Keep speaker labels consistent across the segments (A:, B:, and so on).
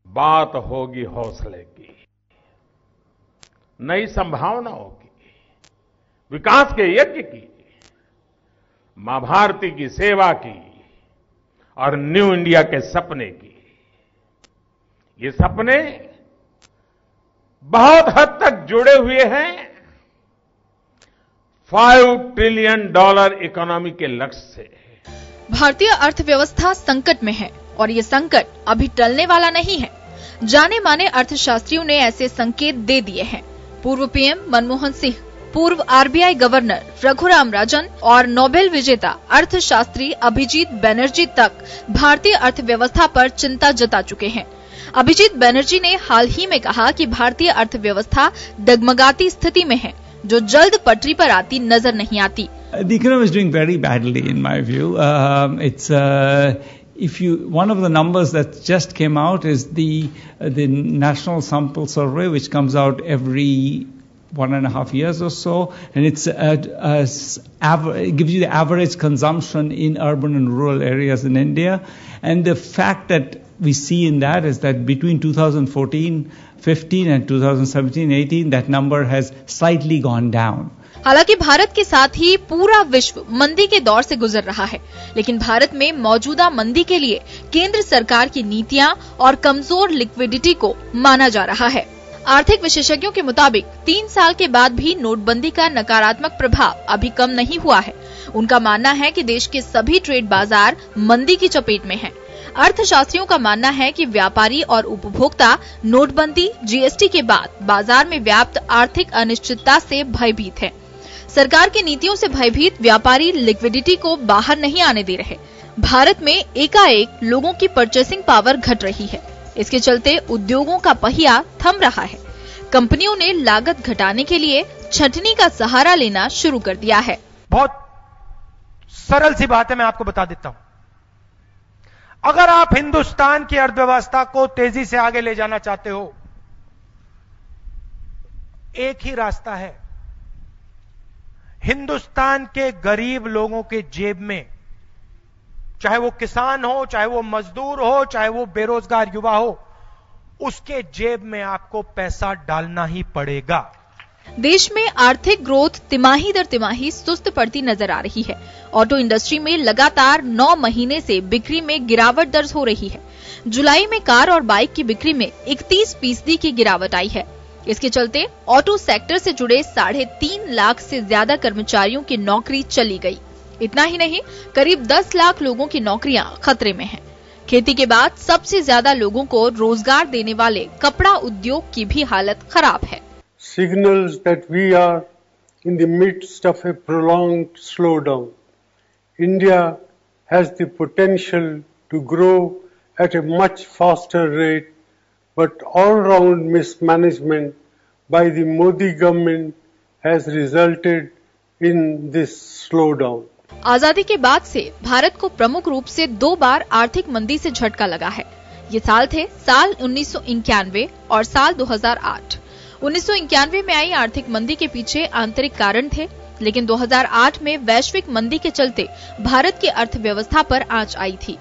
A: बात होगी हौसले की, नई संभावनाओं की, विकास के यज्ञ की, मां भारती की सेवा की और न्यू इंडिया के सपने की। ये सपने बहुत हद तक जुड़े हुए हैं $5 ट्रिलियन इकोनॉमी के लक्ष्य से।
B: भारतीय अर्थव्यवस्था संकट में है और ये संकट अभी टलने वाला नहीं है। जाने माने अर्थशास्त्रियों ने ऐसे संकेत दे दिए हैं। पूर्व पीएम मनमोहन सिंह, पूर्व आरबीआई गवर्नर रघुराम राजन और नोबेल विजेता अर्थशास्त्री अभिजीत बनर्जी तक भारतीय अर्थव्यवस्था पर चिंता जता चुके हैं। अभिजीत बनर्जी ने हाल ही में कहा कि भारतीय अर्थव्यवस्था डगमगाती स्थिति में है, जो जल्द पटरी पर आती नजर नहीं आती।
C: The economy is doing very badly, in my view. One of the numbers that just came out is the National Sample Survey, which comes out every 1.5 years or so, and it gives you the average consumption in urban and rural areas in India. And the fact that we see in that is that between 2014-15 and 2017-18, that number has slightly gone down.
B: हालांकि भारत के साथ ही पूरा विश्व मंदी के दौर से गुजर रहा है, लेकिन भारत में मौजूदा मंदी के लिए केंद्र सरकार की नीतियां और कमजोर लिक्विडिटी को माना जा रहा है। आर्थिक विशेषज्ञों के मुताबिक 3 साल के बाद भी नोटबंदी का नकारात्मक प्रभाव अभी कम नहीं हुआ है। उनका मानना है कि देश के सभी ट्रेड बाजार मंदी की चपेट में हैं। अर्थशास्त्रियों का मानना है कि व्यापारी और उपभोक्ता नोटबंदी, जीएसटी के बाद बाजार में व्याप्त आर्थिक अनिश्चितता से भयभीत है। सरकार की नीतियों से भयभीत व्यापारी लिक्विडिटी को बाहर नहीं आने दे रहे। भारत में एकाएक लोगों की परचेसिंग पावर घट रही है। इसके चलते उद्योगों का पहिया थम रहा है। कंपनियों ने लागत घटाने के लिए छंटनी का सहारा लेना शुरू कर दिया है।
D: बहुत सरल सी बात है, मैं आपको बता देता हूं। अगर आप हिंदुस्तान की अर्थव्यवस्था को तेजी से आगे ले जाना चाहते हो, एक ही रास्ता है। हिंदुस्तान के गरीब लोगों के जेब में, चाहे वो किसान हो, चाहे वो मजदूर हो, चाहे वो बेरोजगार युवा हो, उसके जेब में आपको पैसा डालना ही पड़ेगा।
B: देश में आर्थिक ग्रोथ तिमाही दर तिमाही सुस्त पड़ती नजर आ रही है। ऑटो इंडस्ट्री में लगातार 9 महीने से बिक्री में गिरावट दर्ज हो रही है। जुलाई में कार और बाइक की बिक्री में 31% की गिरावट आई है। इसके चलते ऑटो सेक्टर से जुड़े 3.5 लाख से ज्यादा कर्मचारियों की नौकरी चली गई। इतना ही नहीं, करीब 10 लाख लोगों की नौकरियां खतरे में हैं। खेती के बाद सबसे ज्यादा लोगों को रोजगार देने वाले कपड़ा उद्योग की भी हालत खराब है।
E: Signals that we are in the midst of a prolonged slowdown. India has the potential to grow at a much faster rate, but all-round mismanagement by the Modi government has resulted in this slowdown.
B: आजादी के बाद से भारत को प्रमुख रूप से 2 बार आर्थिक मंदी से झटका लगा है। ये साल थे साल 1991 और साल 2008। 1991 में आई आर्थिक मंदी के पीछे आंतरिक कारण थे, लेकिन 2008 में वैश्विक मंदी के चलते भारत की अर्थव्यवस्था पर आंच आई थी।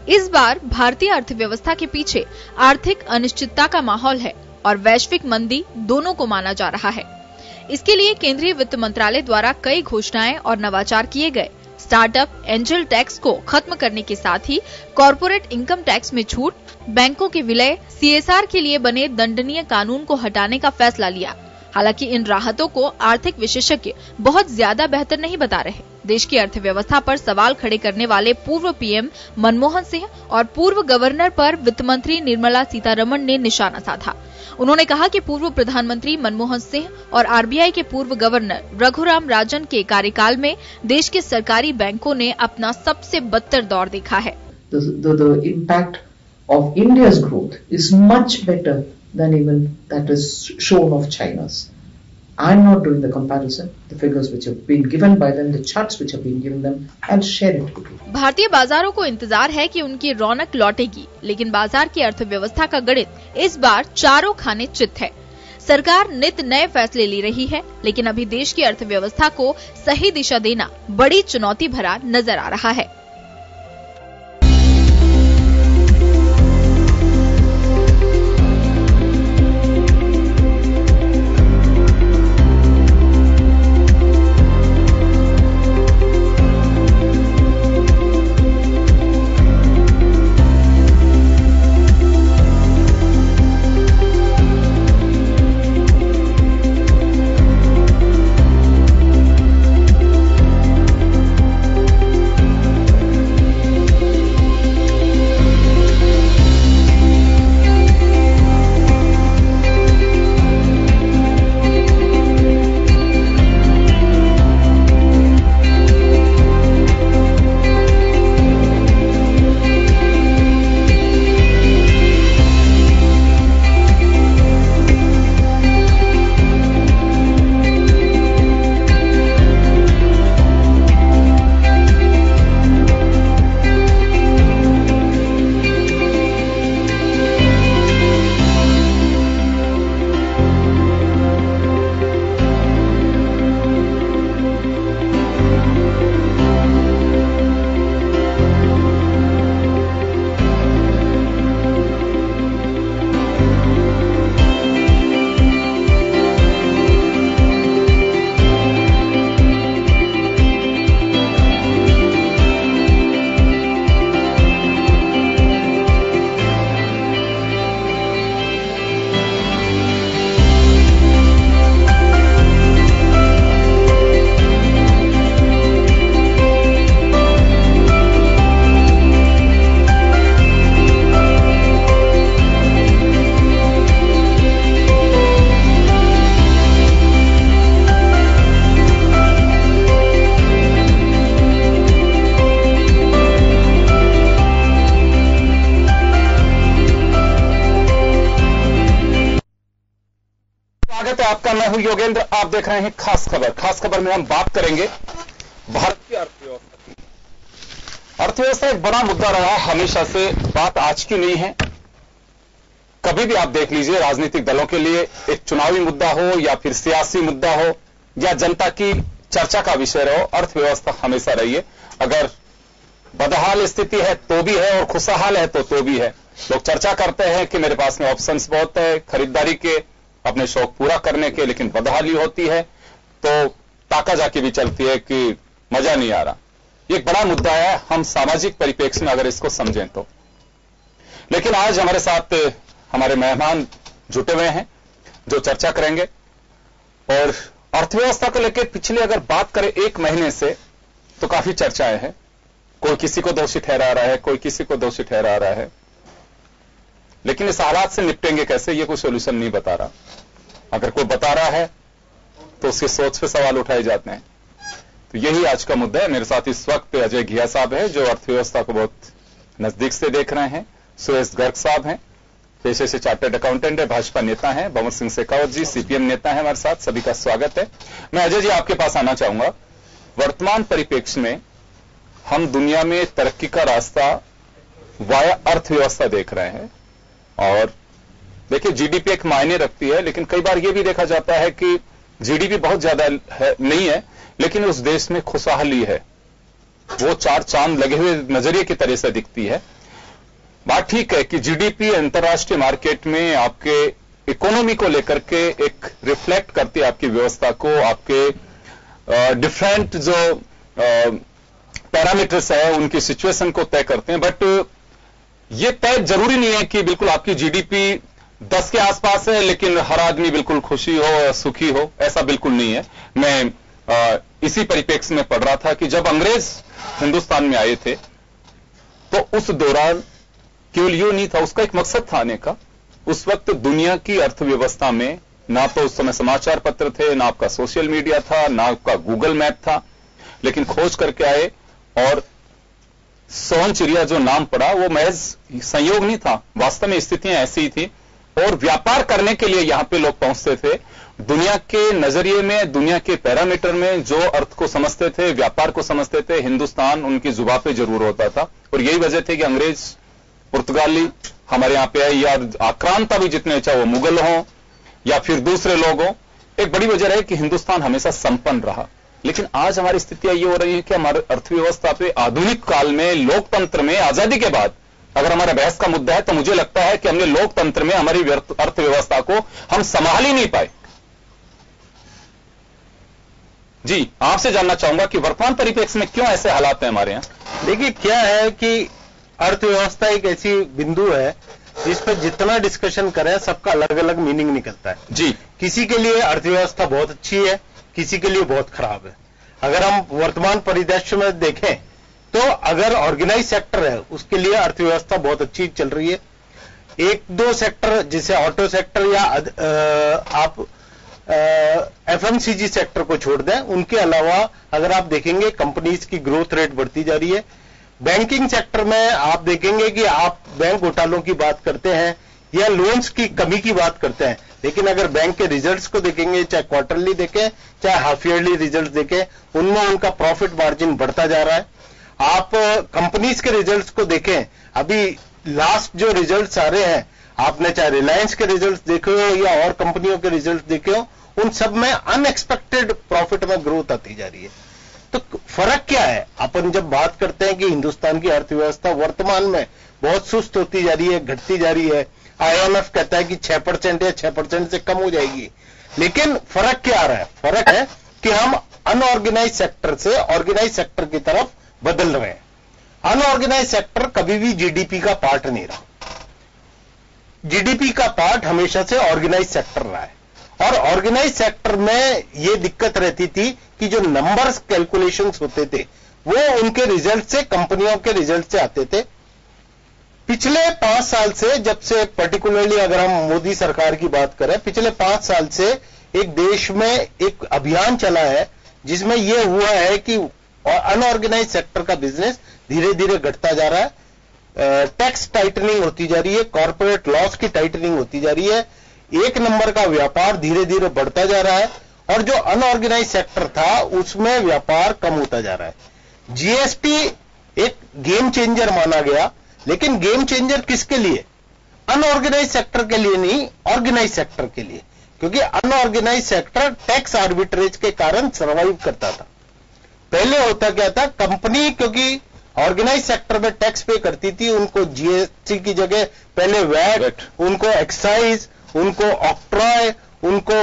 B: इस बार भारतीय अर्थव्यवस्था के पीछे आर्थिक अनिश्चितता का माहौल है और वैश्विक मंदी दोनों को माना जा रहा है। इसके लिए केंद्रीय वित्त मंत्रालय द्वारा कई घोषणाएं और नवाचार किए गए। स्टार्टअप एंजल टैक्स को खत्म करने के साथ ही कॉर्पोरेट इनकम टैक्स में छूट, बैंकों के विलय, सीएसआर के लिए बने दंडनीय कानून को हटाने का फैसला लिया। हालांकि इन राहतों को आर्थिक विशेषज्ञ बहुत ज्यादा बेहतर नहीं बता रहे। देश की अर्थव्यवस्था पर सवाल खड़े करने वाले पूर्व पीएम मनमोहन सिंह और पूर्व गवर्नर पर वित्त मंत्री निर्मला सीतारमण ने निशाना साधा। उन्होंने कहा कि पूर्व प्रधानमंत्री मनमोहन सिंह और आरबीआई के पूर्व गवर्नर रघुराम राजन के कार्यकाल में देश के सरकारी बैंकों ने अपना सबसे बदतर दौर देखा है।
F: The impact of India's growth is much better than even that is shown of China's. I'm not doing the comparison. The figures which have been given by them, the charts which have been given them, I'll share it with you.
B: भारतीय बाजारों को इंतजार है कि उनकी रौनक लौटेगी, लेकिन बाजार की अर्थव्यवस्था का गणित इस बार चारों खाने चित है। सरकार नित नए फैसले ले रही है, लेकिन अभी देश की अर्थव्यवस्था को सही दिशा देना बड़ी चुनौती भरा नजर आ रहा है।
G: हूं योगेंद्र, आप देख रहे हैं खास खबर। खास खबर में हम बात करेंगे भारत की अर्थव्यवस्था की। अर्थव्यवस्था एक बड़ा मुद्दा रहा हमेशा से, बात आज की नहीं है। कभी भी आप देख लीजिए, राजनीतिक दलों के लिए एक चुनावी मुद्दा हो या फिर सियासी मुद्दा हो या जनता की चर्चा का विषय रहो, अर्थव्यवस्था हमेशा रही है। अगर बदहाल स्थिति है तो भी है और खुशहाल है तो भी है। लोग चर्चा करते हैं कि मेरे पास में ऑप्शंस बहुत है खरीदारी के, अपने शौक पूरा करने के, लेकिन बदहाली होती है तो ताका जाके भी चलती है कि मजा नहीं आ रहा। ये एक बड़ा मुद्दा है हम सामाजिक परिप्रेक्ष्य में अगर इसको समझें तो। लेकिन आज हमारे साथ हमारे मेहमान जुटे हुए हैं जो चर्चा करेंगे। और अर्थव्यवस्था को लेकर पिछले अगर बात करें 1 महीने से तो काफी चर्चाएं हैं। कोई किसी को दोषी ठहरा रहा है, कोई किसी को दोषी ठहरा रहा है, लेकिन इस हालात से निपटेंगे कैसे, ये कोई सोल्यूशन नहीं बता रहा। अगर कोई बता रहा है तो उसकी सोच पे सवाल उठाए जाते हैं। तो यही आज का मुद्दा है। मेरे साथ इस वक्त अजय घिया साहब है जो अर्थव्यवस्था को बहुत नजदीक से देख रहे हैं। सुरेश गर्ग साहब हैं, पेशे से चार्टर्ड अकाउंटेंट है, भाजपा नेता हैं। भंवर सिंह शेखावत जी सीपीएम नेता हैं हमारे साथ। सभी का स्वागत है। मैं अजय जी आपके पास आना चाहूंगा। वर्तमान परिप्रेक्ष्य में हम दुनिया में तरक्की का रास्ता वाया अर्थव्यवस्था देख रहे हैं। और देखिए जीडीपी एक मायने रखती है, लेकिन कई बार यह भी देखा जाता है कि जीडीपी बहुत ज्यादा नहीं है लेकिन उस देश में खुशहाली है, वो 4 चांद लगे हुए नजरिए की तरह से दिखती है। बात ठीक है कि जीडीपी अंतर्राष्ट्रीय मार्केट में आपके इकोनॉमी को लेकर के एक रिफ्लेक्ट करती है आपकी व्यवस्था को, आपके डिफरेंट जो पैरामीटर्स है उनकी सिचुएशन को तय करते हैं। बट ये तय जरूरी नहीं है कि बिल्कुल आपकी जीडीपी 10 के आसपास है लेकिन हर आदमी बिल्कुल खुशी हो सुखी हो, ऐसा बिल्कुल नहीं है। मैं इसी परिप्रेक्ष्य में पढ़ रहा था कि जब अंग्रेज हिंदुस्तान में आए थे तो उस दौरान केवल यूं नहीं था, उसका एक मकसद था आने का। उस वक्त दुनिया की अर्थव्यवस्था में ना तो उस समय समाचार पत्र थे, ना आपका सोशल मीडिया था, ना आपका गूगल मैप था, लेकिन खोज करके आए और सोन चिड़िया जो नाम पड़ा वो महज संयोग नहीं था, वास्तव में स्थितियां ऐसी ही थी। और व्यापार करने के लिए यहां पे लोग पहुंचते थे। दुनिया के नजरिए में, दुनिया के पैरामीटर में जो अर्थ को समझते थे, व्यापार को समझते थे, हिंदुस्तान उनकी जुबान पे जरूर होता था। और यही वजह थी कि अंग्रेज पुर्तगाली हमारे यहां पे आए या आक्रांता भी जितने, चाहे वो मुगल हों या फिर दूसरे लोग हों, एक बड़ी वजह है कि हिंदुस्तान हमेशा संपन्न रहा। लेकिन आज हमारी स्थितियां ये हो रही है कि हमारे अर्थव्यवस्था पे आधुनिक काल में, लोकतंत्र में, आजादी के बाद अगर हमारा बहस का मुद्दा है तो मुझे लगता है कि हमने लोकतंत्र में हमारी अर्थव्यवस्था को हम संभाल ही नहीं पाए। जी, आपसे जानना चाहूंगा कि वर्तमान परिप्रेक्ष्य में क्यों ऐसे हालात हैं हमारे यहां।
H: देखिए क्या है कि अर्थव्यवस्था एक ऐसी बिंदु है जिस पर जितना डिस्कशन करें सबका अलग अलग मीनिंग निकलता है।
G: जी,
H: किसी के लिए अर्थव्यवस्था बहुत अच्छी है, किसी के लिए बहुत खराब है। अगर हम वर्तमान परिदृश्य में देखें तो अगर ऑर्गेनाइज सेक्टर है उसके लिए अर्थव्यवस्था बहुत अच्छी चल रही है। 1-2 सेक्टर जैसे ऑटो सेक्टर या आप एफएमसीजी सेक्टर को छोड़ दें, उनके अलावा अगर आप देखेंगे कंपनीज की ग्रोथ रेट बढ़ती जा रही है। बैंकिंग सेक्टर में आप देखेंगे कि आप बैंक घोटालों की बात करते हैं या लोन्स की कमी की बात करते हैं, लेकिन अगर बैंक के रिजल्ट्स को देखेंगे, चाहे क्वार्टरली देखें चाहे हाफ ईयरली रिजल्ट देखें, उनमें उनका प्रॉफिट मार्जिन बढ़ता जा रहा है। आप कंपनीज के रिजल्ट्स को देखें, अभी लास्ट जो रिजल्ट्स आ रहे हैं, आपने चाहे रिलायंस के रिजल्ट्स देखे हो या और कंपनियों के रिजल्ट्स देखे हो, उन सब में अनएक्सपेक्टेड प्रॉफिट में ग्रोथ आती जा रही है। तो फर्क क्या है? अपन जब बात करते हैं कि हिंदुस्तान की अर्थव्यवस्था वर्तमान में बहुत सुस्त होती जा रही है, घटती जा रही है, IMF कहता है कि 6% या 6% से कम हो जाएगी, लेकिन फर्क क्या आ रहा है? फर्क है कि हम अनऑर्गेनाइज सेक्टर से ऑर्गेनाइज सेक्टर की तरफ बदल रहे हैं। अनऑर्गेनाइज सेक्टर कभी भी जीडीपी का पार्ट नहीं रहा। जीडीपी का पार्ट हमेशा से ऑर्गेनाइज सेक्टर रहा है। और ऑर्गेनाइज सेक्टर में यह दिक्कत रहती थी कि जो नंबर्स कैलकुलेशंस होते थे वो उनके रिजल्ट से, कंपनियों के रिजल्ट से आते थे। पिछले 5 साल से, जब से पर्टिकुलरली अगर हम मोदी सरकार की बात करें, पिछले 5 साल से एक देश में एक अभियान चला है जिसमें यह हुआ है कि अनऑर्गेनाइज सेक्टर का बिजनेस धीरे धीरे घटता जा रहा है। टैक्स टाइटनिंग होती जा रही है, कॉर्पोरेट लॉस की टाइटनिंग होती जा रही है, एक नंबर का व्यापार धीरे धीरे बढ़ता जा रहा है और जो अनऑर्गेनाइज सेक्टर था उसमें व्यापार कम होता जा रहा है। जीएसटी एक गेम चेंजर माना गया, लेकिन गेम चेंजर किसके लिए? अनऑर्गेनाइज सेक्टर के लिए नहीं, ऑर्गेनाइज सेक्टर के लिए, क्योंकि अनऑर्गेनाइज सेक्टर टैक्स आर्बिट्रेज के कारण सर्वाइव करता था। पहले होता क्या था, कंपनी क्योंकि ऑर्गेनाइज सेक्टर में टैक्स पे करती थी, उनको जीएसटी की जगह पहले वैट, उनको एक्साइज, उनको ऑक्ट्रॉय, उनको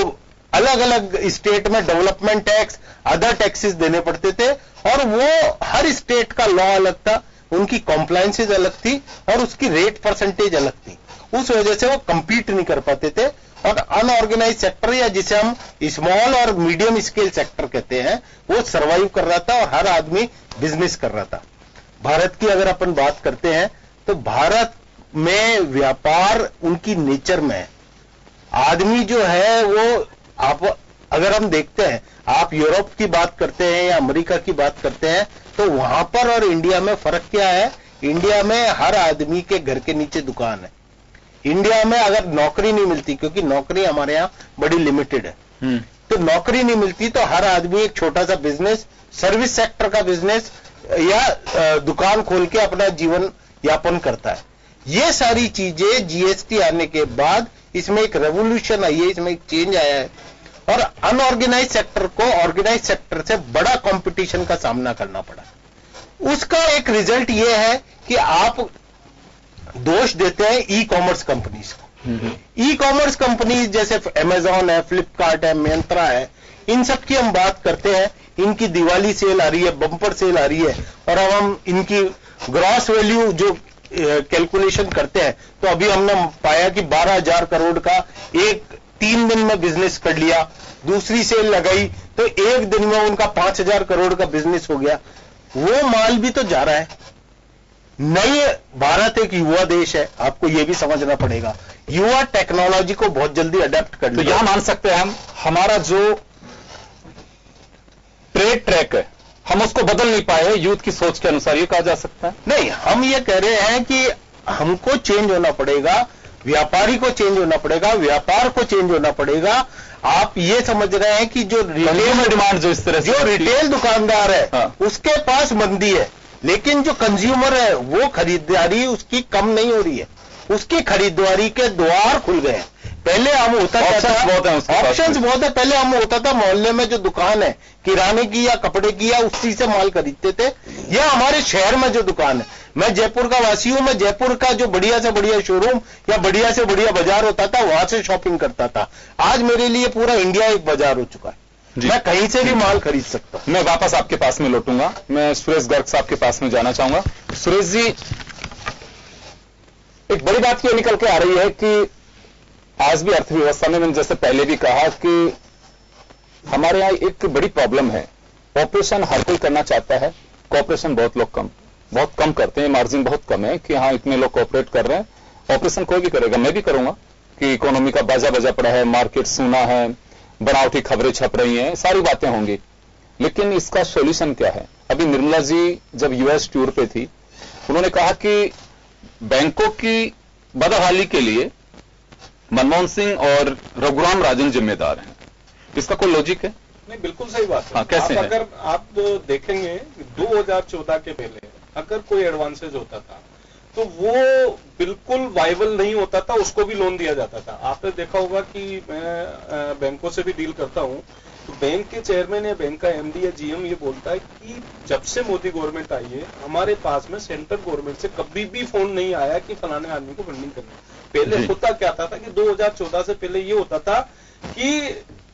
H: अलग अलग स्टेट में डेवलपमेंट टैक्स, अदर टैक्सेस देने पड़ते थे और वो हर स्टेट का लॉ अलग था, उनकी कॉम्प्लायंसेज अलग थी और उसकी रेट परसेंटेज अलग थी। उस वजह से वो कंपीट नहीं कर पाते थे और अनऑर्गेनाइज सेक्टर या जिसे हम स्मॉल और मीडियम स्केल सेक्टर कहते हैं वो सर्वाइव कर रहा था और हर आदमी बिजनेस कर रहा था। भारत की अगर अपन बात करते हैं तो भारत में व्यापार उनकी नेचर में है। आदमी जो है वो, आप अगर हम देखते हैं, आप यूरोप की बात करते हैं या अमेरिका की बात करते हैं तो वहां पर और इंडिया में फर्क क्या है? इंडिया में हर आदमी के घर के नीचे दुकान है। इंडिया में अगर नौकरी नहीं मिलती, क्योंकि नौकरी हमारे यहां बड़ी लिमिटेड है, तो नौकरी नहीं मिलती तो हर आदमी एक छोटा सा बिजनेस, सर्विस सेक्टर का बिजनेस या दुकान खोल के अपना जीवन यापन करता है। ये सारी चीजें जीएसटी आने के बाद इसमें एक रेवोल्यूशन आई है, इसमें एक चेंज आया है और अनऑर्गेनाइज सेक्टर को ऑर्गेनाइज सेक्टर से बड़ा कंपटीशन का सामना करना पड़ा। उसका एक रिजल्ट यह है कि आप दोष देते हैं ई कॉमर्स कंपनीज को। ई कॉमर्स कंपनीज जैसे अमेजॉन है, फ्लिपकार्ट है, मिंत्रा है, इन सब की हम बात करते हैं, इनकी दिवाली सेल आ रही है, बम्पर सेल आ रही है और अब हम इनकी ग्रॉस वैल्यू जो कैलकुलेशन करते हैं तो अभी हमने पाया कि 12,000 करोड़ का एक 3 दिन में बिजनेस कर लिया। दूसरी सेल लगाई तो एक दिन में उनका 5,000 करोड़ का बिजनेस हो गया। वो माल भी तो जा रहा है। नई भारत एक युवा देश है, आपको यह भी समझना पड़ेगा। युवा टेक्नोलॉजी को बहुत जल्दी अडेप्ट कर
G: तो यहां मान सकते हैं हम, हमारा जो ट्रेड ट्रैक है हम उसको बदल नहीं पाए यूथ की सोच के अनुसार, ये कहा जा सकता है?
H: नहीं, हम ये कह रहे हैं कि हमको चेंज होना पड़ेगा, व्यापारी को चेंज होना पड़ेगा, व्यापार को चेंज होना पड़ेगा। आप ये समझ रहे हैं कि जो रिटेल में डिमांड जो इस तरह से जो रिटेल दुकानदार है उसके पास मंदी है, लेकिन जो कंज्यूमर है वो खरीदारी उसकी कम नहीं हो रही है, उसकी खरीदारी के द्वार खुल गए हैं। पहले हम होता क्या था, ऑप्शंस बहुत है। पहले हम होता था मोहल्ले में जो दुकान है किराने की या कपड़े की या उसी से माल खरीदते थे, या हमारे शहर में जो दुकान है। मैं जयपुर का वासी हूं, मैं जयपुर का जो बढ़िया से बढ़िया शोरूम या बढ़िया से बढ़िया बाजार होता था वहां से शॉपिंग करता था। आज मेरे लिए पूरा इंडिया एक बाजार हो चुका है, मैं कहीं से भी माल खरीद सकता हूं।
G: मैं वापस आपके पास में लौटूंगा, मैं सुरेश गर्ग साहब के पास में जाना चाहूंगा। सुरेश जी, एक बड़ी बात यह निकल के आ रही है कि आज भी अर्थव्यवस्था में, मैंने जैसे पहले भी कहा कि हमारे यहां एक बड़ी प्रॉब्लम है, ऑपरेशन हर कोई करना चाहता है, कॉपरेशन बहुत कम करते हैं, मार्जिन बहुत कम है कि हाँ इतने लोग कॉपरेट कर रहे हैं, ऑपरेशन कोई भी करेगा, मैं भी करूंगा कि इकोनॉमी का बाजा बजा पड़ा है, मार्केट सूना है, बनावटी खबरें छप रही हैं, सारी बातें होंगी, लेकिन इसका सॉल्यूशन क्या है? अभी निर्मला जी जब यूएस टूर पे थी उन्होंने कहा कि बैंकों की बदहाली के लिए मनमोहन सिंह और रघुराम राजन जिम्मेदार हैं। इसका कोई लॉजिक है?
I: नहीं, बिल्कुल सही बात है।
G: हाँ, कैसे
I: आप अगर आप देखेंगे 2014 के पहले अगर कोई एडवांसेज होता था तो वो बिल्कुल वाइबल नहीं होता था, उसको भी लोन दिया जाता था। आपने देखा होगा कि मैं बैंकों से भी डील करता हूं तो बैंक के चेयरमैन या बैंक का एमडी या जीएम ये बोलता है कि जब से मोदी गवर्नमेंट आई है हमारे पास में सेंट्रल गवर्नमेंट से कभी भी फोन नहीं आया कि फलाने आदमी को फंडिंग करनी। पहले होता क्या था कि 2014 से पहले ये होता था कि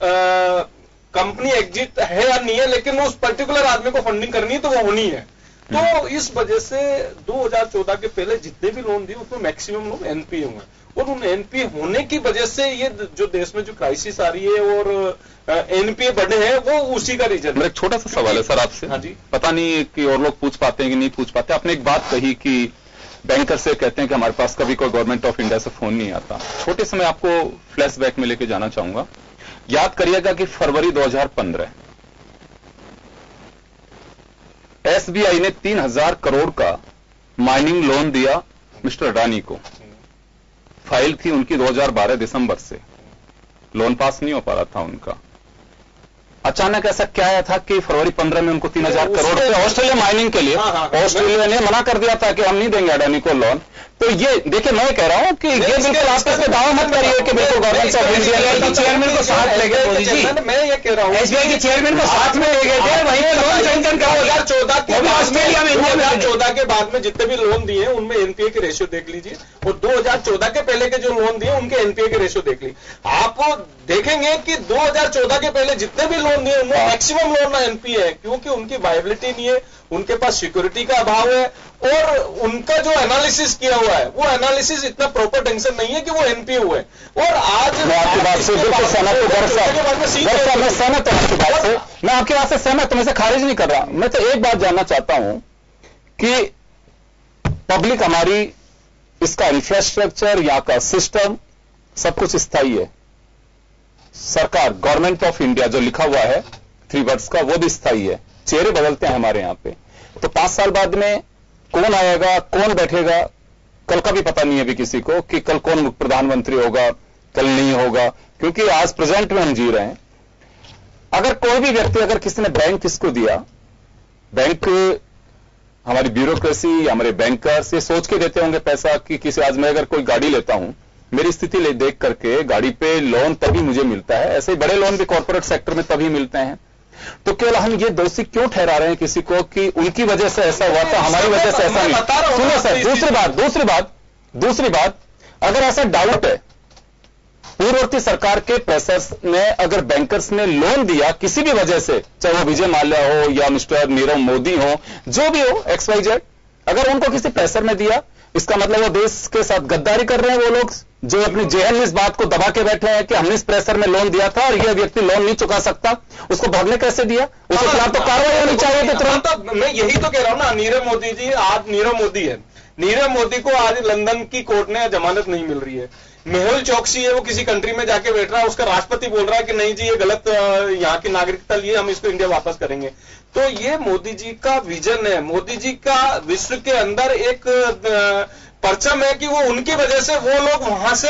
I: कंपनी एग्जिट है या नहीं है, लेकिन उस पर्टिकुलर आदमी को फंडिंग करनी है तो वो होनी है। तो इस वजह से 2014 के पहले जितने भी लोन दिए उसमें मैक्सिमम लोग एनपीए हुए और उन एनपीए होने की वजह से ये जो देश में जो क्राइसिस आ रही है और एनपीए बढ़े हैं वो उसी का रीजन है।
G: मेरा एक छोटा सा सवाल है सर आपसे।
I: हाँ जी।
G: पता नहीं कि और लोग पूछ पाते हैं कि नहीं पूछ पाते। आपने एक बात कही कि बैंकर से कहते हैं कि हमारे पास कभी कोई गवर्नमेंट ऑफ इंडिया से फोन नहीं आता। छोटे समय आपको फ्लैशबैक में लेके जाना चाहूंगा। याद करिएगा कि फरवरी 2015 एसबीआई ने 3,000 करोड़ का माइनिंग लोन दिया मिस्टर अडानी को। फाइल थी उनकी 2012 दिसंबर से। लोन पास नहीं हो पा रहा था उनका। अचानक ऐसा क्या आया था कि फरवरी 15 में उनको 3000 करोड़ रुपए ऑस्ट्रेलिया माइनिंग के लिए ऑस्ट्रेलिया ने मना कर दिया था कि हम नहीं देंगे अडानी को लोन। तो ये देखिए, मैं कह रहा हूं कि ये बिल्कुल आप इस पे दावा मत करिए कि बिल्कुल गवर्नमेंट ऑफ इंडिया चेयरमैन को साथ ले गए मोदी जी।
I: मैं ये कह रहा हूं
G: एसबीआई के चेयरमैन को साथ में ले गए थे, वहीं लोन सैंक्शन का
I: 2014 के
G: ऑस्ट्रेलिया में
I: 2014 के बाद में जितने भी लोन दिए उनमें एनपीए के रेशियो देख लीजिए, और 2014 के पहले के जो लोन दिए उनके एनपीए के रेशियो देख लीजिए। आपको देखेंगे कि 2014 के पहले जितने भी लोन दिए उनमें मैक्सिमम लोन एनपीए है, क्योंकि उनकी वायबिलिटी नहीं है, उनके पास सिक्योरिटी का अभाव है, और उनका जो एनालिसिस किया हुआ है वो एनालिसिस इतना प्रॉपर टेंशन नहीं है कि वो एनपीए हुए। और आज
G: मैं आपकी बात से बिल्कुल सहमत हूं, मैं सहमत हूं आपकी बात से, मैं आपकी बात से सहमत हूं, मैं खारिज नहीं कर रहा। मैं तो एक बात जानना चाहता हूं कि पब्लिक हमारी, इसका इंफ्रास्ट्रक्चर, यहाँ का सिस्टम, सब कुछ स्थायी है। सरकार, गवर्नमेंट ऑफ इंडिया जो लिखा हुआ है 3 वर्ड्स का, वो भी स्थायी है। चेहरे बदलते हैं हमारे यहां पे, तो 5 साल बाद में कौन आएगा, कौन बैठेगा, कल का भी पता नहीं है अभी किसी को कि कल कौन प्रधानमंत्री होगा, कल नहीं होगा, क्योंकि आज प्रेजेंट में हम जी रहे हैं। अगर कोई भी व्यक्ति, अगर किसी ने बैंक किसको दिया, बैंक हमारी ब्यूरोक्रेसी, हमारे बैंकर्स ये सोच के देते होंगे पैसा कि किसी, आज मैं अगर कोई गाड़ी लेता हूं, मेरी स्थिति देख करके गाड़ी पे लोन तभी मुझे मिलता है, ऐसे ही बड़े लोन भी कॉर्पोरेट सेक्टर में तभी मिलते हैं। तो केवल हम ये दोषी क्यों ठहरा रहे हैं किसी को कि उनकी वजह से ऐसा हुआ था, हमारी वजह से ऐसा नहीं। सुनो सर, दूसरी बात, अगर ऐसा डाउट है, पूर्ववर्ती सरकार के प्रेशर्स ने, अगर बैंकर्स ने लोन दिया किसी भी वजह से, चाहे वो विजय माल्या हो या मिस्टर नीरव मोदी हो, जो भी हो, XYZ, अगर उनको किसी प्रेशर में दिया, इसका मतलब वो देश के साथ गद्दारी कर रहे हैं वो लोग, जो अपनी जेहन में इस बात को दबा के बैठे हैं कि हमने इस प्रेशर में लोन दिया था और यह व्यक्ति लोन नहीं चुका सकता, उसको भरने कैसे दिया, उसके खिलाफ तो कार्रवाई होनी चाहिए थी तुरंत।
I: तो मैं यही तो कह रहा हूं ना, नीरव मोदी जी, आज नीरव मोदी है, नीरव मोदी को आज लंदन की कोर्ट ने जमानत नहीं मिल रही है। मेहुल चौकसी है, वो किसी कंट्री में जाके बैठ रहा है, उसका राष्ट्रपति बोल रहा है कि नहीं जी ये गलत, यहाँ की नागरिकता लिए, हम इसको इंडिया वापस करेंगे। तो ये मोदी जी का विजन है, मोदी जी का विश्व के अंदर एक परचम है कि वो उनकी वजह से वो लोग वहां से,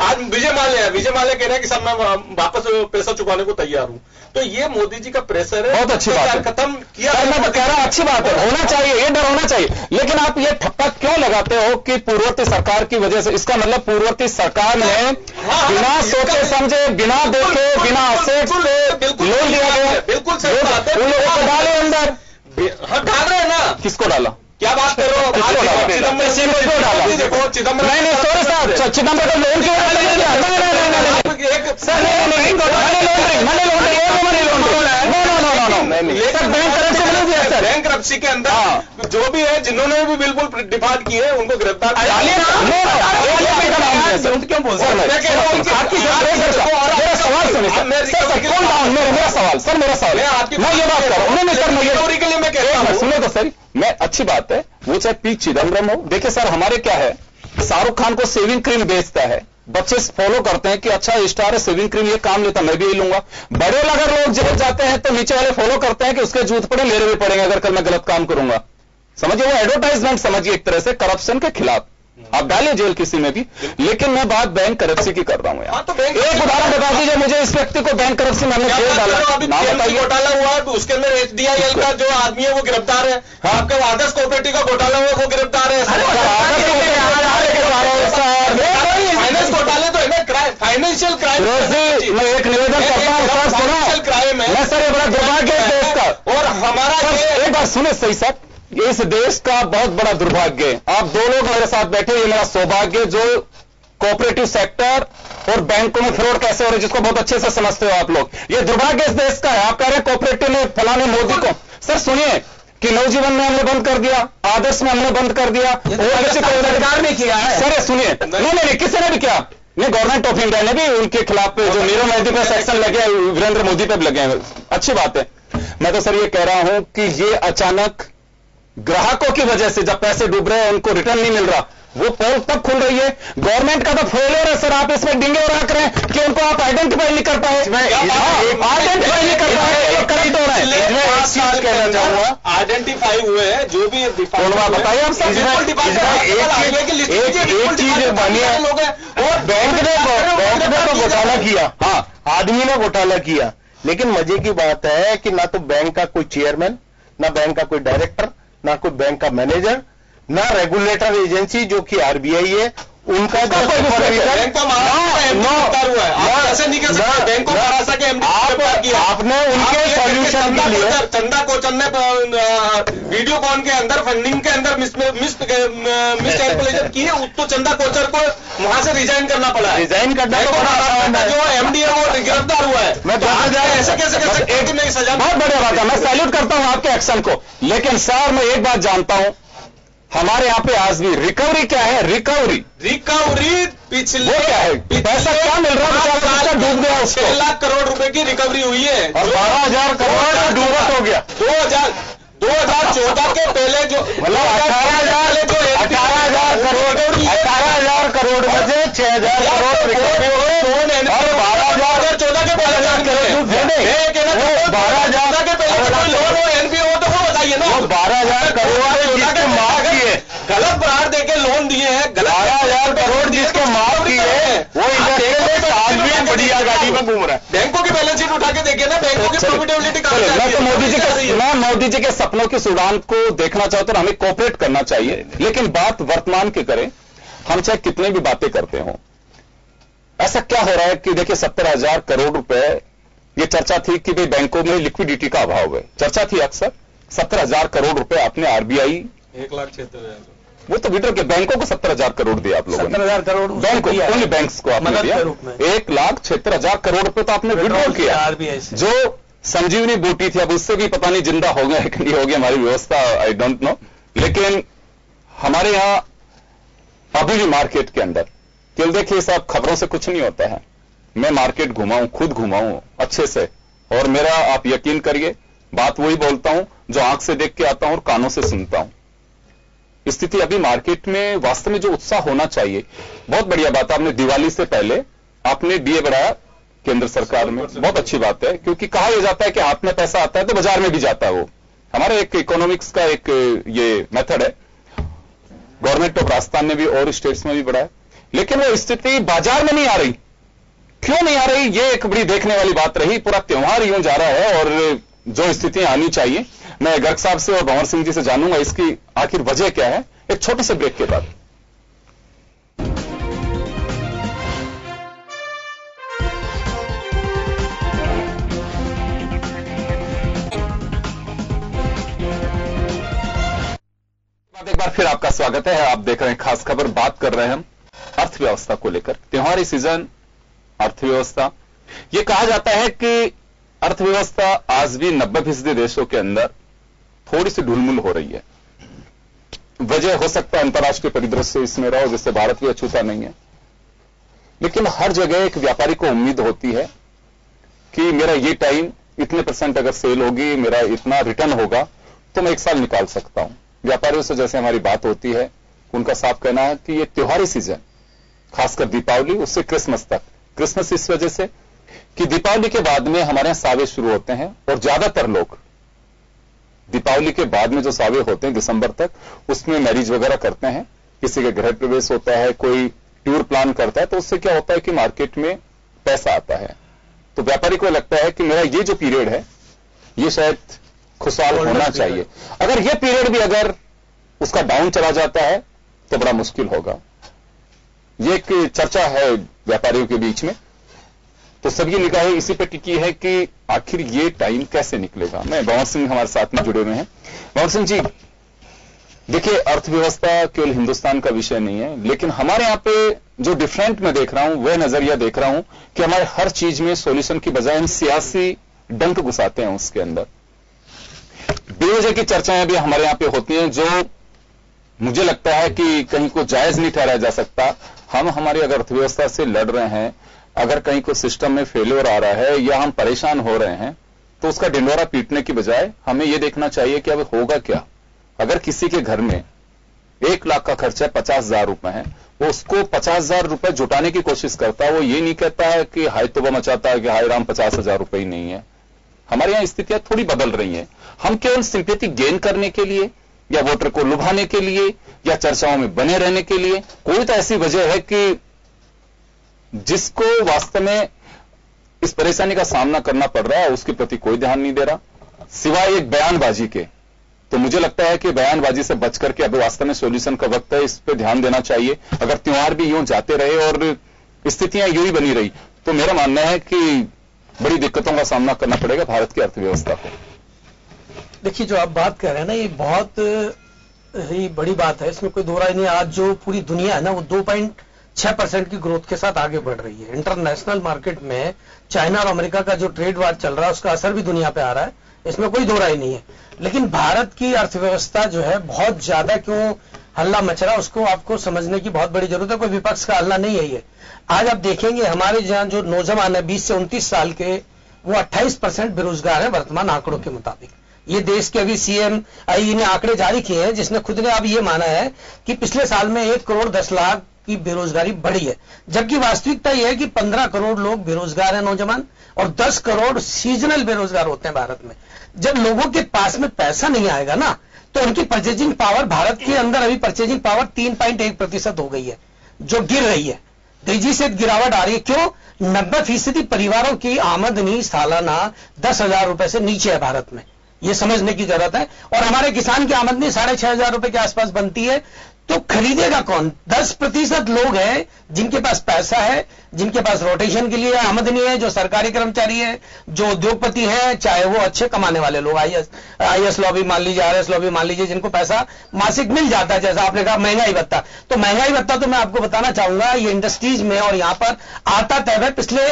I: आज विजय माल्या कह रहे हैं कि सब मैं वापस पैसा चुकाने को तैयार हूं। तो ये मोदी जी का प्रेशर है,
G: बहुत अच्छी बात है,
I: खत्म किया।
G: मैं तो कह रहा हूं अच्छी बात है, होना चाहिए, ये डर होना चाहिए, लेकिन आप ये ठप्पा क्यों लगाते हो कि पूर्ववर्ती सरकार की वजह से? इसका मतलब पूर्ववर्ती सरकार ने बिना सोचे समझे, बिना देखे, बिना असेट पे लोन दिया गया।
I: बिल्कुल सही बात है,
G: उन लोगों को डाले अंदर।
I: हाँ डाल रहे हैं ना।
G: किसको डाला?
I: क्या बात कर रहे हो? चिदम्बरम
G: चिदम्बरम नहीं, सॉरी साहब, चिदम्बरम को लोन क्यों
I: बैंक करप्सी के अंदर जो भी है, जिन्होंने भी बिल्कुल डिफॉल्ट किए उनको गिरफ्तार क्यों बोल
G: मेरा सवाल है आपकी, मैं ये बात कर रहा हूँ के लिए मैं कह रहा हूँ, सुनो तो सर, मैं अच्छी बात है, वो चाहे पी चिदम्बरम हो। देखिए सर, हमारे क्या है, शाहरुख खान को सेविंग क्रीम बेचता है, बच्चे फॉलो करते हैं कि अच्छा स्टार है, सेविंग क्रीम ये काम लेता, मैं भी यही लूंगा। बड़े अगर लोग जेल जाते हैं तो नीचे वाले फॉलो करते हैं कि उसके जूत पड़े, मेरे भी पड़ेंगे अगर कल मैं गलत काम करूंगा। समझिए, वो एडवर्टाइजमेंट समझिए एक तरह से करप्शन के खिलाफ। आप डालिए जेल किसी में भी, लेकिन मैं बात बैंक करप्सी की कर रहा हूं यार। एक उदाहरण बता दीजिए मुझे, इस व्यक्ति को बैंक करप्सी में हमने जेल डाला,
I: घोटाला हुआ है, उसके अंदर HDIL का जो आदमी है वो गिरफ्तार है, आपका आदर्श कोऑपरेटिव का घोटाला हुआ वो गिरफ्तार है। फाइनेंस घोटाले तो है, फाइनेंशियल क्राइम।
G: मैं एक निवेदन करता हूं,
I: फाइनेंशियल क्राइम है
G: सर, ये बड़ा दुर्भाग्य है देश का।
I: और हमारा
G: एक बात सुने सही साहब, इस देश का बहुत बड़ा दुर्भाग्य है, आप 2 लोग मेरे साथ बैठे, ये मेरा सौभाग्य, जो कोऑपरेटिव सेक्टर और बैंकों में फ्रॉड कैसे हो रहे, जिसको बहुत अच्छे से समझते हो आप लोग। ये दुर्भाग्य इस देश का है। आप कह रहे हैं कोऑपरेटिव में फलाने मोदी को, सर सुनिए कि नवजीवन में हमने बंद कर दिया, आदर्श में हमने बंद कर दिया, और किसी सरकार ने किया है। सर सुनिए, नहीं किसी ने भी किया नहीं, गवर्नमेंट ऑफ इंडिया ने भी उनके खिलाफ जो नीरव मोदी पे सेक्शन लगे, वीरेंद्र मोदी पे भी लगे हैं, अच्छी बात है। मैं तो सर ये कह रहा हूं कि ये अचानक ग्राहकों की वजह से, जब पैसे डूब रहे हैं, उनको रिटर्न नहीं मिल रहा, वो पोल तब खुल रही है। गवर्नमेंट का तो फेलियर है सर, आप इसमें डिंगे उड़ा करें कि उनको आप आइडेंटिफाई नहीं कर पाए, आइडेंटिफाई नहीं कर पाए, करेक्ट हो रहा है।
I: कहना चाहूंगा आइडेंटिफाई हुए हैं, जो भी
G: बताइए हम सब एक चीज बनी है, और बैंक ने तो घोटाला किया, हाँ आदमी ने घोटाला किया, लेकिन मजे की बात है कि ना तो बैंक का कोई चेयरमैन, ना बैंक का कोई डायरेक्टर, ना कोई बैंक का मैनेजर, ना रेगुलेटर एजेंसी जो कि आरबीआई है, उनका
I: बैंक को हुआ है। ऐसे नहीं कर सकते बैंक को महाराष्ट्र के एमडी
G: आपने उनके सॉल्यूशन के लिए
I: चंदा कोचर ने वीडियोकॉन के अंदर फंडिंग के अंदर मिस कैलकुलेशन की है, तो चंदा कोचर को वहां से रिजाइन करना पड़ा है।
G: रिजाइन करना
I: जो एमडी है वो गिरफ्तार हुआ है।
G: मैं
I: ऐसे कैसे कर सकते हैं? नहीं सजा।
G: बहुत बढ़िया बात है, मैं सैल्यूट करता हूं आपके एक्शन को, लेकिन सर मैं एक बात जानता हूं, हमारे यहाँ पे आज भी रिकवरी क्या है? रिकवरी
I: पिछले
G: वो क्या है? पैसा क्या मिल रहा है? डूब गया उसको।
I: 6 लाख करोड़ रुपए की रिकवरी हुई है
G: और 12,000 करोड़ डूबत हो गया।
I: 2014 के पहले जो
G: मतलब 18,000 करोड़ में से 6,000 करोड़ रिकवरी हो गई, और
I: 12,014 के पहले 12,014 के पहले कोई लोन हो एनपीओ हो तो वो बताइए ना।
G: 12,000 करोड़ जिसके माफ किए,
I: गलत बरार देके लोन दिए हैं,
G: 12,000 करोड़ जिसके माफ किए, वो इंडस्ट्रियलिस्ट आज भी बढ़िया गाड़ी में घूम रहा है।
I: बैंकों की बैलेंस शीट उठा के देखिए ना, बैंकों की प्रॉफिटेबिलिटी
G: मैं मोदी जी के सपनों की उड़ान को देखना चाहता हूं, हमें कोऑपरेट करना चाहिए, लेकिन बात वर्तमान की करें। हम चाहे कितने भी बातें करते हो, ऐसा क्या हो रहा है कि देखिए 70,000 करोड़ रुपए, ये चर्चा थी कि भाई बैंकों में लिक्विडिटी का अभाव है, चर्चा थी अक्सर। 70,000 करोड़ रुपए आपने आरबीआई
I: 1,76,000
G: वो तो विड्रॉ के बैंकों को 70,000 करोड़ दिया आप लोगों ने,
H: 70,000 करोड़
G: बैंकों ओनली बैंक्स को आपने दिया। 1,76,000 करोड़ रुपए तो आपने विड्रॉ किया आरबीआई से। जो संजीवनी बूटी थी, अब उससे भी पता नहीं जिंदा हो गया कि नहीं हो गया, हमारी व्यवस्था आई डोंट नो, लेकिन हमारे यहां अभी भी मार्केट के अंदर केवल देखिए साहब, खबरों से कुछ नहीं होता है। मैं मार्केट घुमाऊं, खुद घुमाऊं अच्छे से, और मेरा आप यकीन करिए बात वही बोलता हूं जो आंख से देख के आता हूं और कानों से सुनता हूं। स्थिति अभी मार्केट में वास्तव में जो उत्साह होना चाहिए, बहुत बढ़िया बात है, आपने दिवाली से पहले आपने डीए बढ़ाया केंद्र सरकार में, बहुत अच्छी बात है, क्योंकि कहा यह जाता है कि हाथ में पैसा आता है तो बाजार में भी जाता है। वो हमारा एक इकोनॉमिक्स का एक ये मेथड है, गवर्नमेंट ऑफ राजस्थान ने भी और स्टेट्स में भी बढ़ाया, लेकिन वो स्थिति बाजार में नहीं आ रही। क्यों नहीं आ रही, ये एक बड़ी देखने वाली बात रही। पूरा त्योहार यूं जा रहा है, और जो स्थितियां आनी चाहिए, मैं गर्ग साहब से और भंवर सिंह जी से जानूंगा इसकी आखिर वजह क्या है, एक छोटे से ब्रेक के बाद। एक बार फिर आपका स्वागत है। आप देख रहे हैं खास खबर, बात कर रहे हैं हम अर्थव्यवस्था को लेकर। त्योहारी सीजन, अर्थव्यवस्था, यह कहा जाता है कि अर्थव्यवस्था आज भी 90% देशों के अंदर थोड़ी सी ढुलमुल हो रही है। वजह हो सकता है अंतर्राष्ट्रीय परिदृश्य इसमें रहो, जिससे भारत भी अछूता नहीं है, लेकिन हर जगह एक व्यापारी को उम्मीद होती है कि मेरा ये टाइम इतने % अगर सेल होगी, मेरा इतना रिटर्न होगा तो मैं एक साल निकाल सकता हूं। व्यापारियों से जैसे हमारी बात होती है, उनका साफ कहना है कि ये त्योहारी सीजन, खासकर दीपावली उससे क्रिसमस तक, क्रिसमस इस वजह से कि दीपावली के बाद में हमारे यहां सावे शुरू होते हैं, और ज्यादातर लोग दीपावली के बाद में जो सावे होते हैं दिसंबर तक, उसमें मैरिज वगैरह करते हैं, किसी के गृह प्रवेश होता है, कोई टूर प्लान करता है, तो उससे क्या होता है कि मार्केट में पैसा आता है। तो व्यापारी को लगता है कि मेरा ये जो पीरियड है ये शायद खुशहाल होना चाहिए। अगर ये पीरियड भी अगर उसका डाउन चला जाता है तो बड़ा मुश्किल होगा। ये एक चर्चा है व्यापारियों के बीच में, तो सबकी निगाहें इसी पर टिकी है कि आखिर ये टाइम कैसे निकलेगा। मैं भंवर सिंह हमारे साथ में जुड़े हुए हैं। भंवर सिंह जी, देखिए अर्थव्यवस्था केवल हिंदुस्तान का विषय नहीं है, लेकिन हमारे यहां पे जो डिफरेंट मैं देख रहा हूं, वह नजरिया देख रहा हूं कि हमारे हर चीज में सॉल्यूशन की बजाय हम सियासी डंक घुसाते हैं उसके अंदर। बेवजह की चर्चाएं भी हमारे यहां पे होती हैं, जो मुझे लगता है कि कहीं को जायज नहीं ठहराया जा सकता। हम हमारी अगर अर्थव्यवस्था से लड़ रहे हैं, अगर कहीं को सिस्टम में फेलियर आ रहा है या हम परेशान हो रहे हैं, तो उसका डिंडोरा पीटने की बजाय हमें यह देखना चाहिए कि अब होगा क्या। अगर किसी के घर में 1 लाख का खर्चा 50,000 रुपए है, वो उसको 50,000 रुपए जुटाने की कोशिश करता है, वो ये नहीं कहता है कि हाय तौबा मचाता है कि हाय राम 50,000 रुपए ही नहीं है। हमारे यहां स्थितियां थोड़ी बदल रही हैं। हम केवल सिंपैथी गेन करने के लिए या वोटर को लुभाने के लिए या चर्चाओं में बने रहने के लिए, कोई तो ऐसी वजह है कि जिसको वास्तव में इस परेशानी का सामना करना पड़ रहा है उसके प्रति कोई ध्यान नहीं दे रहा, सिवाय एक बयानबाजी के। तो मुझे लगता है कि बयानबाजी से बच करके अब वास्तव में सॉल्यूशन का वक्त है, इस पे ध्यान देना चाहिए। अगर त्योहार भी यूं जाते रहे और स्थितियां यूं ही बनी रही तो मेरा मानना है कि बड़ी दिक्कतों का सामना करना पड़ेगा भारत की अर्थव्यवस्था को।
J: देखिए, जो आप बात कर रहे हैं ना, ये बहुत ही बड़ी बात है, इसमें कोई दो राय नहीं। आज जो पूरी दुनिया है ना, वो 2.6% की ग्रोथ के साथ आगे बढ़ रही है। इंटरनेशनल मार्केट में चाइना और अमेरिका का जो ट्रेड वार चल रहा है उसका असर भी दुनिया पे आ रहा है, इसमें कोई दो राय नहीं है। लेकिन भारत की अर्थव्यवस्था जो है बहुत ज्यादा क्यों हल्ला मच रहा है, उसको आपको समझने की बहुत बड़ी जरूरत है। कोई विपक्ष का हल्ला नहीं है ये। आज आप देखेंगे हमारे जहां जो नौजवान है 20 से 29 साल के, वो 28% बेरोजगार है वर्तमान आंकड़ों के मुताबिक। ये देश के अभी सीएम ने आंकड़े जारी किए हैं, जिसने खुद ने अब ये माना है कि पिछले साल में 1 करोड़ 10 लाख की बेरोजगारी बढ़ी है, जबकि वास्तविकता यह है कि 15 करोड़ लोग बेरोजगार हैं नौजवान, और 10 करोड़ सीजनल बेरोजगार होते हैं भारत में। जब लोगों के पास में पैसा नहीं आएगा ना, तो उनकी परचेजिंग पावर, भारत के अंदर अभी परचेजिंग पावर 3.1% हो गई है, जो गिर रही है, तेजी से गिरावट आ रही है। क्यों? 90% परिवारों की आमदनी सालाना 10,000 रुपए से नीचे है भारत में, ये समझने की जरूरत है। और हमारे किसान की आमदनी 6,500 रुपए के आसपास बनती है, तो खरीदेगा कौन? 10% लोग हैं जिनके पास पैसा है, जिनके पास रोटेशन के लिए आमदनी है, जो सरकारी कर्मचारी है, जो उद्योगपति हैं, चाहे वो अच्छे कमाने वाले लोग, आईएएस लॉबी मान लीजिए, आरएस लॉबी मान लीजिए, जिनको पैसा मासिक मिल जाता है। जैसा आपने कहा महंगाई भत्ता, तो महंगाई भत्ता तो मैं आपको बताना चाहूंगा, ये इंडस्ट्रीज में और यहां पर आता तय है। पिछले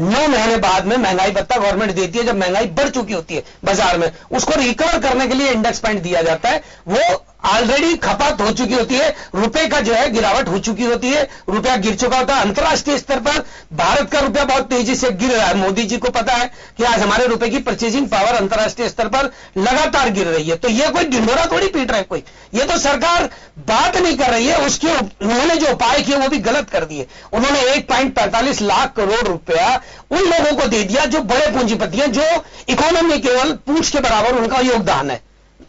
J: 9 महीने बाद में महंगाई भत्ता गवर्नमेंट देती है, जब महंगाई बढ़ चुकी होती है बाजार में, उसको रिकवर करने के लिए इंडेक्स पॉइंट दिया जाता है। वो ऑलरेडी खपत हो चुकी होती है, रुपए का जो है गिरावट हो चुकी होती है, रुपया गिर चुका होता है। अंतर्राष्ट्रीय स्तर पर भारत का रुपया बहुत तेजी से गिर रहा है। मोदी जी को पता है कि आज हमारे रुपए की परचेजिंग पावर अंतर्राष्ट्रीय स्तर पर लगातार गिर रही है। तो ये कोई ढिंढोरा थोड़ी पीट रहा है कोई, ये तो सरकार बात नहीं कर रही है, उसके उन्होंने जो उपाय किए वो भी गलत कर दिए। उन्होंने 1.45 लाख करोड़ रुपया उन लोगों को दे दिया जो बड़े पूंजीपति हैं, जो इकोनॉमी केवल पूंछ के बराबर उनका योगदान है,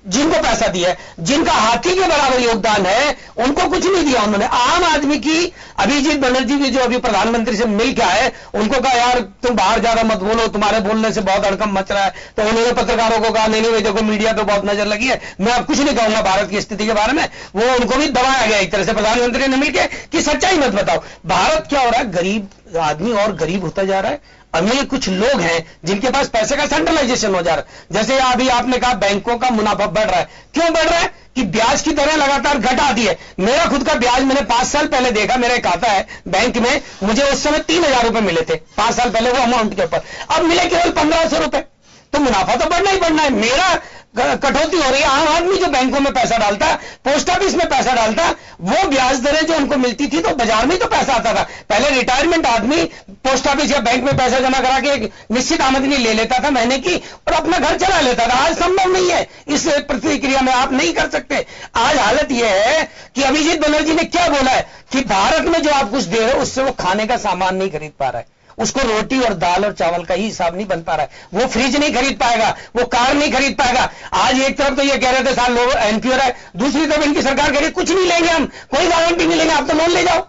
J: जिनको पैसा दिया है, जिनका हाथी के बराबर योगदान है, उनको कुछ नहीं दिया उन्होंने। आम आदमी की, अभिजीत बनर्जी भी जो अभी प्रधानमंत्री से मिल के आए, उनको कहा यार तुम बाहर ज्यादा मत बोलो, तुम्हारे बोलने से बहुत हड़कंप मच रहा है। तो उन्होंने पत्रकारों को कहा नहीं नहीं, देखो मीडिया पे बहुत नजर लगी है, मैं अब कुछ नहीं कहूंगा भारत की स्थिति के बारे में। वो उनको भी दबाया गया एक तरह से प्रधानमंत्री ने मिलकर कि सच्चाई मत बताओ। भारत क्या हो रहा है, गरीब आदमी और गरीब होता जा रहा है। अमीर कुछ लोग हैं जिनके पास पैसे का सेंट्रलाइजेशन हो जा रहा है। जैसे अभी आपने कहा बैंकों का मुनाफा बढ़ रहा है, क्यों बढ़ रहा है? कि ब्याज की दरें लगातार घटा दी है। मेरा खुद का ब्याज मैंने 5 साल पहले देखा, मेरा एक खाता है बैंक में, मुझे उस समय 3,000 रुपए मिले थे 5 साल पहले वो अमाउंट के ऊपर, अब मिले केवल 1,500 रुपए। तो मुनाफा तो बढ़ना ही बढ़ना है, मेरा कटौती हो रही है। आम आदमी जो बैंकों में पैसा डालता है, पोस्ट ऑफिस में पैसा डालता है, वो ब्याज दरें जो उनको मिलती थी तो बाजार में तो पैसा आता था। पहले रिटायरमेंट आदमी पोस्ट ऑफिस या बैंक में पैसा जमा करा के एक निश्चित आमदनी ले लेता था महीने की और अपना घर चला लेता था। आज संभव नहीं है, इस प्रतिक्रिया में आप नहीं कर सकते। आज हालत यह है कि अभिजीत बनर्जी ने क्या बोला है कि भारत में जो आप कुछ दे रहे हो उससे वो खाने का सामान नहीं खरीद पा रहा है, उसको रोटी और दाल और चावल का ही हिसाब नहीं बन पा रहा है, वो फ्रिज नहीं खरीद पाएगा, वो कार नहीं खरीद पाएगा। आज एक तरफ तो ये कह रहे थे साल लोग एनपीओ है, दूसरी तरफ इनकी सरकार कह रही है कुछ नहीं लेंगे हम, कोई गारंटी नहीं लेंगे, आप तो लोन ले जाओ।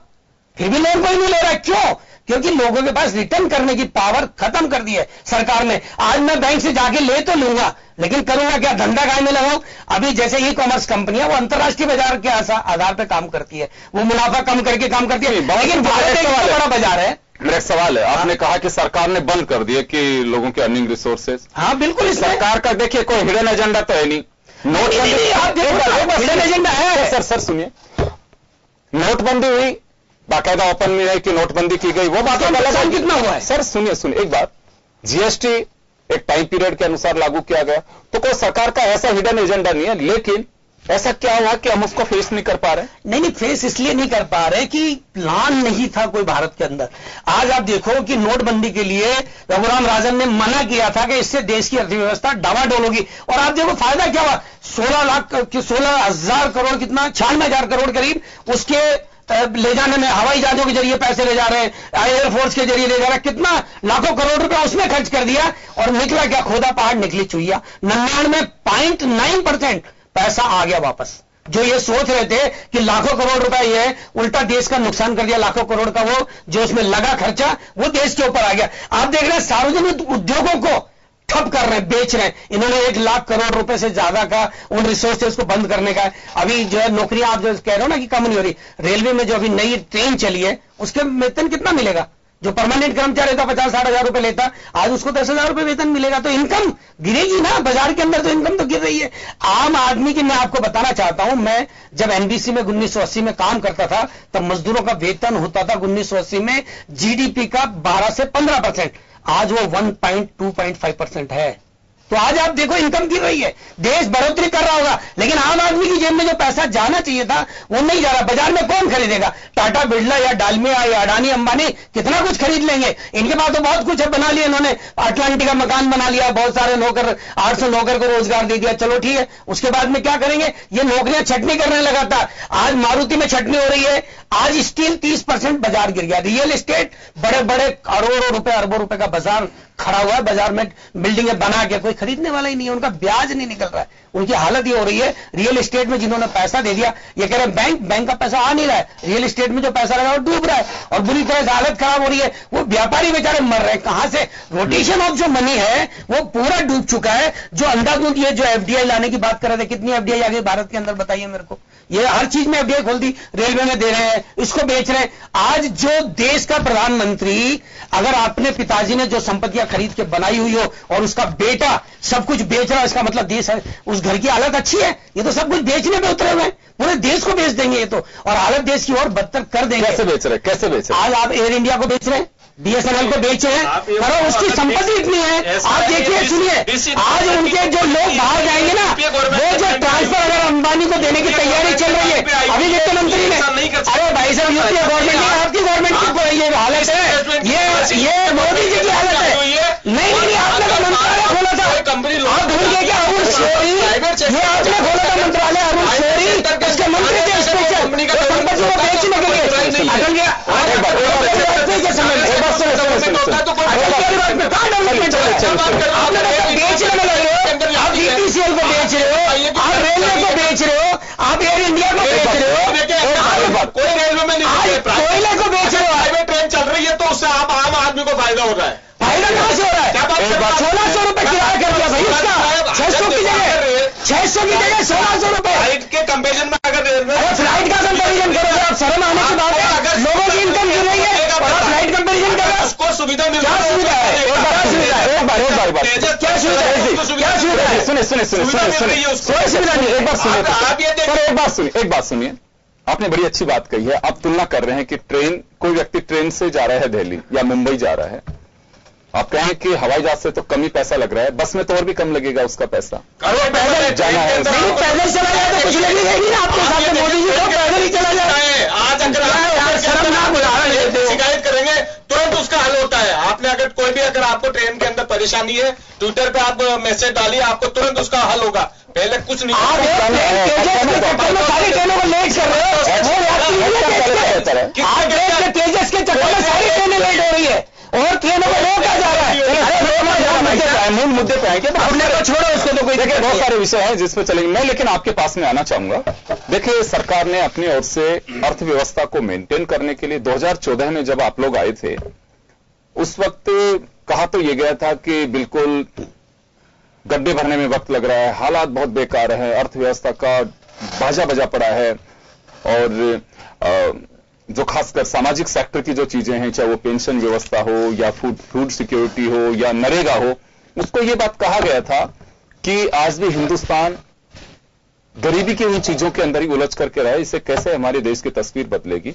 J: फिर भी लोन कोई नहीं ले रहा है, क्यों? क्योंकि लोगों के पास रिटर्न करने की पावर खत्म कर दी है सरकार ने। आज मैं बैंक से जाके ले तो लूंगा, लेकिन करूंगा क्या? धंधा काय में लगाऊं? अभी जैसे ई कॉमर्स कंपनियां वो अंतर्राष्ट्रीय बाजार के आधार पर काम करती है, वो मुनाफा कम करके काम करती है, लेकिन भारत एक बड़ा बाजार है।
G: मेरा एक सवाल है, आपने कहा कि सरकार ने बंद कर दिया कि लोगों के अर्निंग रिसोर्सेज।
J: हाँ बिल्कुल,
G: सरकार का देखिए कोई हिडन एजेंडा तो है नहीं। नोटबंदी हिडन एजेंडा है सर सुनिए, नोटबंदी हुई, बाकायदा ओपन में है कि नोटबंदी की गई, वो बात अलग
J: कितना हुआ है
G: सर। सुनिए एक बात, जीएसटी एक टाइम पीरियड के अनुसार लागू किया गया, तो कोई सरकार का ऐसा हिडन एजेंडा नहीं है, लेकिन ऐसा क्या हुआ कि हम उसको फेस नहीं कर पा रहे?
J: नहीं, फेस इसलिए नहीं कर पा रहे कि प्लान नहीं था कोई भारत के अंदर। आज आप देखो कि नोटबंदी के लिए रघुराम राजन ने मना किया था कि इससे देश की अर्थव्यवस्था डावाडोल होगी, और आप देखो फायदा क्या हुआ, 16,000 करोड़, कितना 96,000 करोड़ करीब उसके ले जाने में, हवाई जहाजों के जरिए पैसे ले जा रहे हैं, एयरफोर्स के जरिए ले जा रहे हैं, कितना लाखों करोड़ रुपए उसमें खर्च कर दिया और निकला क्या? खोदा पहाड़ निकली चुईया। 99.9% पैसा आ गया वापस। जो ये सोच रहे थे कि लाखों करोड़ रुपए ये उल्टा देश का नुकसान कर दिया, लाखों करोड़ का वो जो उसमें लगा खर्चा वो देश के ऊपर आ गया। आप देख रहे हैं सार्वजनिक उद्योगों को ठप कर रहे हैं, बेच रहे हैं। इन्होंने 1 लाख करोड़ रुपए से ज्यादा का उन रिसोर्सेज को बंद करने का है। अभी जो है नौकरियां आप जो कह रहे हो ना कि कम नहीं हो रही, रेलवे में जो अभी नई ट्रेन चली है उसके वेतन कितना मिलेगा? जो परमानेंट कर्मचारी था 50-60 हजार रुपए लेता, आज उसको 10 हजार रुपए वेतन मिलेगा। तो इनकम गिरेगी ना, बाजार के अंदर तो इनकम तो गिर रही है। आम आदमी की मैं आपको बताना चाहता हूं, मैं जब एनबीसी में 1980 में काम करता था तब मजदूरों का वेतन होता था 1980 में जीडीपी का 12 से 15%, आज वो 1.2.5% है। तो आज आप देखो इनकम गिर रही है, देश बढ़ोतरी कर रहा होगा, लेकिन आम आदमी की जेब में जो पैसा जाना चाहिए था वो नहीं जा रहा। बाजार में कौन खरीदेगा? टाटा बिरला या डालमिया या अडानी अंबानी कितना कुछ खरीद लेंगे। इनके पास तो बहुत कुछ है, बना लिया इन्होंने, अटलांटिक का मकान बना लिया, बहुत सारे नौकर, 800 नौकर को रोजगार दे दिया, चलो ठीक है। उसके बाद में क्या करेंगे? ये नौकरियां छटनी करने लगा था। आज मारुति में छटनी हो रही है, आज स्टील 30% बाजार गिर गया। रियल एस्टेट बड़े बड़े करोड़ों रुपए, अरबों रुपए का बाजार खड़ा हुआ है, बाजार में बिल्डिंगें बना के कोई खरीदने वाला ही नहीं है, उनका ब्याज नहीं निकल रहा है। उनकी हालत ये हो रही है, रियल एस्टेट में जिन्होंने पैसा दे दिया, ये कह रहे हैं बैंक का पैसा आ नहीं रहा है, रियल एस्टेट में जो पैसा लगा वो डूब रहा है और बुरी तरह से हालत खराब हो रही है। वो व्यापारी बेचारे मर रहे हैं, कहां से? रोटेशन ऑफ जो मनी है वो पूरा डूब चुका है। जो अंधाधुंध ये जो एफडीआई लाने की बात कर रहे थे, कितनी एफडीआई आ गई भारत के अंदर बताइए मेरे को? ये हर चीज में एफडीआई खोल दी, रेलवे में दे रहे हैं, इसको बेच रहे हैं। आज जो देश का प्रधानमंत्री, अगर अपने पिताजी ने जो संपत्तियां खरीद के बनाई हुई हो और उसका बेटा सब कुछ बेच रहा है, इसका मतलब देश है, उस घर की हालत अच्छी है। ये तो सब कुछ बेचने में उतरे हुए हैं, पूरे देश को बेच देंगे ये तो, और हालत देश की और बदतर कर देंगे।
G: कैसे बेच रहे? कैसे बेच रहे?
J: आज आप एयर इंडिया को बेच रहे हैं, बीएसएनएल को बेचे हैं, और उसकी संपत्ति इतनी है। आप देखिए, सुनिए, आज उनके जो लोग बाहर जाएंगे ना, वो जो ट्रांसफर अगर अंबानी को देने की तैयारी चल रही है, अभी वित्त मंत्री ने, अरे भाई साहब यूपीए गवर्नमेंट नहीं, आपकी गवर्नमेंट की ये हालत है, ये मोदी जी की हालत है। नहीं, आपने तो मंत्रालय खोला था, आप भूल गए क्या? अरुण शौरी, ये आपने खोला था मंत्रालय, अरुण शौरी उसके मंत्री थे स्पेशल, संपत्ति को बेचने के लिए। अटल के समय बेचने में लगे हो, आप बीपीसीएल को बेच रहे हो, आप रेलवे को बेच रहे हो, आप एयर इंडिया को बेच रहे हो,
I: कोई रेलवे में नहीं,
J: कोयले को बेच रहे हो।
I: प्राइवेट ट्रेन चल रही है तो उससे आम आदमी को फायदा हो रहा है।
J: फायदा कहां से हो रहा है? 1600 रुपए किराया कर दिया भाई उसका, 600 की जगह 1600 रुपए।
I: फ्लाइट के कंपेरिजन में अगर रेलवे,
J: फ्लाइट का कंपेरिजन करो, आप शर्म आने की बात है, लोगों की इनकम गिर रही है और आप फ्लाइट कंपेरिजन कर रहे हो।
I: उसको सुविधा मिल
J: क्या सुविधा है? एक बार क्या सुविधा है? क्या सुविधा है?
G: सुनिए, कोई सुविधा नहीं। एक बात सुनिए, आपने बड़ी अच्छी बात कही है। आप तुलना कर रहे हैं कि कोई व्यक्ति ट्रेन से जा रहा है दिल्ली या मुंबई जा रहा है, आप कहें कि हवाई जहाज से तो कम ही पैसा लग रहा है, बस में तो और भी कम लगेगा उसका पैसा।
J: पैदल
G: जाना है,
J: पैदल चला जाए तो कुछ लगेगा ना आपके साथ, मोदी जी को पैदल ही चला जाए।
I: आज अगर शिकायत करेंगे तुरंत उसका हल होता है। आपने अगर कोई भी, अगर आपको ट्रेन के अंदर परेशानी है, ट्विटर पे आप मैसेज डालिए, आपको तुरंत उसका हल होगा। पहले कुछ नहीं,
J: सारी ट्रेनों को लेट कर रहे हो, तेजस के चक्कर में सारी ट्रेनें लेट हो रही है और ट्रेनों को रोका जा रहा है।
G: मूल मुद्दे पे आएंगे,
J: अपने को छोड़ो, उसको तो कोई
G: देखिए बहुत सारे विषय हैं जिसमें चलेंगे। मैं लेकिन आपके पास में आना चाहूंगा। देखिए, सरकार ने अपनी ओर से अर्थव्यवस्था को मेंटेन करने के लिए 2014 में जब आप लोग आए थे, उस वक्त कहा तो ये गया था कि बिल्कुल गड्ढे भरने में वक्त लग रहा है, हालात बहुत बेकार है, अर्थव्यवस्था का बाजा बजा पड़ा है, और जो खासकर सामाजिक सेक्टर की जो चीजें हैं, चाहे वो पेंशन व्यवस्था हो या फूड सिक्योरिटी हो या नरेगा हो, उसको ये बात कहा गया था कि आज भी हिंदुस्तान गरीबी की उन चीजों के अंदर ही उलझ करके रहा है, इससे कैसे हमारे देश की तस्वीर बदलेगी।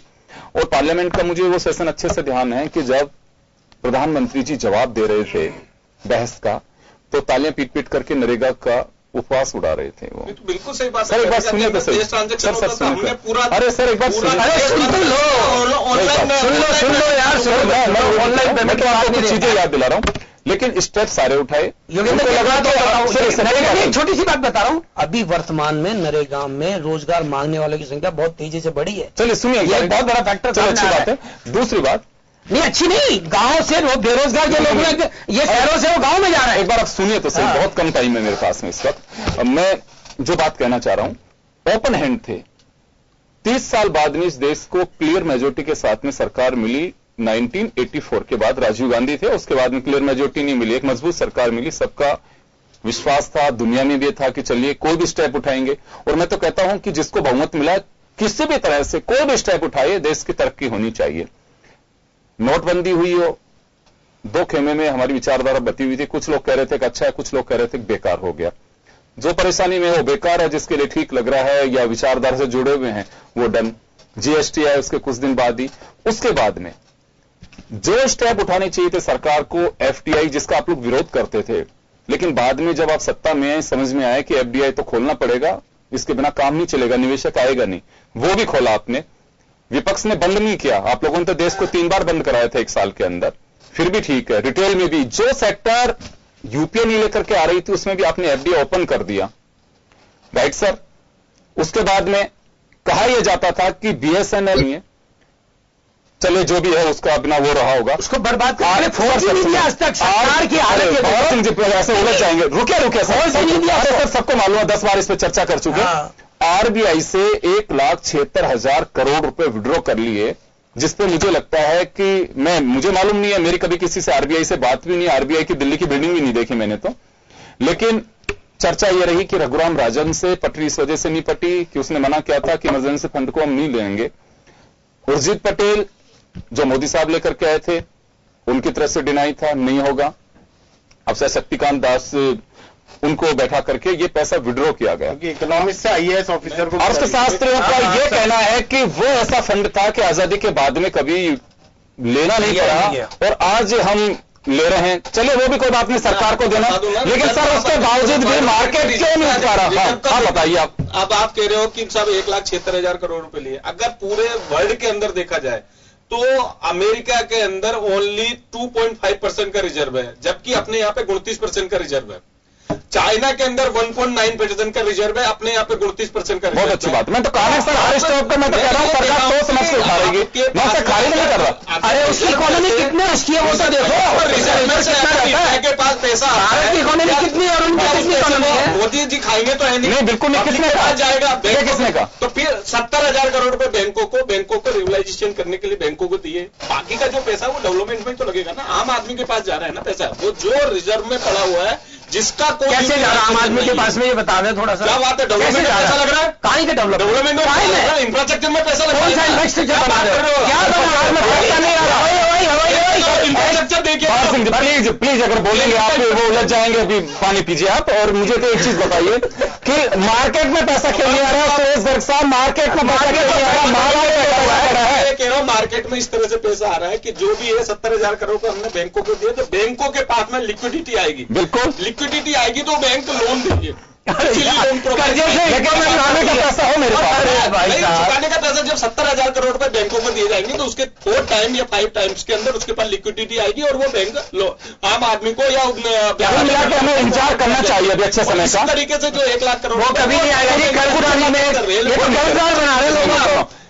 G: और पार्लियामेंट का मुझे वो सेशन अच्छे से ध्यान है कि जब प्रधानमंत्री जी जवाब दे रहे थे बहस का, तो तालियां पीट पीट करके नरेगा का उपवास उड़ा रहे थे वो।
I: तो बिल्कुल सही बात।
G: सर एक बात सुनिए तो सही। सर सुनिए, अरे सर एक बात सुनिए,
J: सुन लो यार,
G: मैं तो आपको कुछ चीजें याद दिला रहा हूं। लेकिन स्टेप सारे उठाए।
J: योगेंद्र एक छोटी सी बात बता रहा हूं, अभी वर्तमान में नरेगा में रोजगार मांगने वालों की संख्या बहुत तेजी से बढ़ी है।
G: चलिए सुनिए,
J: ये बहुत बड़ा फैक्टर।
G: चलो अच्छी बात है। दूसरी बात
J: नहीं, अच्छी नहीं, गांव से वो बेरोजगार जो लोग हैं ये शहरों से वो गांव में जा रहे हैं।
G: एक बार आप सुनिए तो सही, बहुत कम टाइम है मेरे पास में इस वक्त। मैं जो बात कहना चाह रहा हूं, ओपन हैंड थे। 30 साल बाद में इस देश को क्लियर मेजोरिटी के साथ में सरकार मिली। 1984 के बाद राजीव गांधी थे, उसके बाद में क्लियर मेजोरिटी नहीं मिली, एक मजबूत सरकार मिली। सबका विश्वास था, दुनिया में भी था कि चलिए कोई भी स्टेप उठाएंगे। और मैं तो कहता हूं कि जिसको बहुमत मिला, किसी भी तरह से कोई भी स्टेप उठाए, देश की तरक्की होनी चाहिए। नोटबंदी हुई हो, दो खेमे में हमारी विचारधारा बती हुई थी। कुछ लोग कह रहे थे कि अच्छा है, कुछ लोग कह रहे थे कि बेकार हो गया। जो परेशानी में है वो बेकार है, जिसके लिए ठीक लग रहा है या विचारधारा से जुड़े हुए हैं वो डन। जीएसटी आया उसके कुछ दिन बाद ही, उसके बाद में जो स्टेप उठाने चाहिए थे सरकार को, एफडीआई जिसका आप लोग विरोध करते थे, लेकिन बाद में जब आप सत्ता में आए समझ में आया कि एफडीआई तो खोलना पड़ेगा, इसके बिना काम नहीं चलेगा, निवेशक आएगा नहीं, वो भी खोला आपने। विपक्ष ने बंद नहीं किया, आप लोगों ने तो देश को 3 बार बंद कराया था 1 साल के अंदर, फिर भी ठीक है। रिटेल में भी जो सेक्टर यूपीए नहीं लेकर के आ रही थी उसमें भी आपने एफडीआई ओपन कर दिया, राइट सर। उसके बाद में कहा यह जाता था कि बीएसएनएल में चले जो भी है उसका अपना वो रहा होगा,
J: उसको बरबाद करने सरकार की हालत
G: ऐसे उलझ जाएंगे। रुके सर, सबको मालूम है, 10 बार इस पर चर्चा कर चुके। आरबीआई से 1,76,000 करोड़ रुपए विड्रॉ कर लिए, जिसपे मुझे लगता है कि मुझे मालूम नहीं है, मेरी कभी किसी से आरबीआई से बात भी नहीं, आरबीआई की दिल्ली की बिल्डिंग भी नहीं देखी मैंने तो, लेकिन चर्चा यह रही कि रघुराम राजन से पटरी इस वजह से नहीं पटी कि उसने मना किया था कि इमरजेंसी फंड को हम नहीं लेंगे। उर्जित पटेल जो मोदी साहब लेकर के आए थे, उनकी तरफ से डिनाई था, नहीं होगा। अब से शक्तिकांत दास उनको बैठा करके ये पैसा विड्रॉ किया गया।
H: इकोनॉमिक्स से आईएएस ऑफिसर को,
G: अर्थशास्त्रियों का ये कहना है कि वो ऐसा फंड था कि आजादी के बाद में कभी लेना नहीं पड़ा और आज हम ले रहे हैं। चलिए वो भी कोई बात नहीं, सरकार को देना, लेकिन सर उसके बावजूद भी मार्केट क्यों नहीं उठ पा रहा? हाँ बताइए आप।
I: अब आप कह रहे हो कि साहब 1,76,000 करोड़ रुपए लिए, अगर पूरे वर्ल्ड के अंदर देखा जाए तो अमेरिका के अंदर ओनली 2.5% का रिजर्व है, जबकि अपने यहां पे 39% का रिजर्व है। चाइना के अंदर 1.9% का रिजर्व है, अपने यहाँ पे 39% का रिजर्व।
G: बहुत अच्छी बात। मैं तो कहा सर हर स्टॉक पे मैं तो कह रहा हूँ सरकार सोच समझ के उठा रही है, मैं से खारिज नहीं कर रहा।
J: अरे उसकी इकोनॉमी कितने उसकी है वो तो देखो,
I: रिजर्व के पास पैसा,
J: भारत की इकोनॉमी कितनी है और उनकी कितनी इकोनॉमी है?
I: मोदी जी खाएंगे तो है
G: नहीं, बिल्कुल नहीं। किसने कहा
I: जाएगा?
G: किसने कहा?
I: तो फिर 70,000 करोड़ रुपए बैंकों को रिवलाइजेशन करने के लिए बैंकों को दिए, बाकी का जो पैसा वो डेवलपमेंट में तो लगेगा ना, आम आदमी के पास जा रहा है ना पैसा, वो जो रिजर्व में पड़ा हुआ है जिसका कोई
J: कैसे जा रहा है आम आदमी के पास में, ये बता दें थोड़ा सा।
I: क्या बात है, डेवलपमेंट में पैसा लग रहा है?
J: कहां के डेवलपमेंट में,
I: इंफ्रास्ट्रक्चर में पैसा लग रहा है?
J: कौन सा इंफ्रास्ट्रक्चर बना रहे हो? क्या बना रहा है?
I: इंफ्रास्ट्रक्चर देखिए
G: प्लीज अगर बोलेंगे आप वो उलझ जाएंगे, अभी पानी पीजिए आप। और मुझे तो एक चीज बताइए कि मार्केट में पैसा क्यों नहीं आ रहा है? सुरेश गर्ग साहब, मार्केट में पैसा क्यों नहीं आ रहा?
I: कह रहा हूं मार्केट में इस तरह से पैसा आ रहा है कि जो भी है 70,000 करोड़ को हमने बैंकों को दिए, तो बैंकों के पास में लिक्विडिटी आएगी।
G: बिल्कुल
I: लिक्विडिटी आएगी तो बैंक लोन देंगे,
G: चुकाने का पैसा हो मेरे पास।
I: चुकाने का पैसा जब 70,000 करोड़ रुपए बैंकों को दिए जाएंगे तो उसके 4 टाइम या 5 टाइम्स के अंदर उसके पास लिक्विडिटी आएगी और वो बैंक आम आदमी को या
G: हमें इंतजार करना चाहिए अभी अच्छे समय का।
I: तरीके से जो 1 लाख करोड़
J: वो कभी नहीं आएगा।
I: रेलवे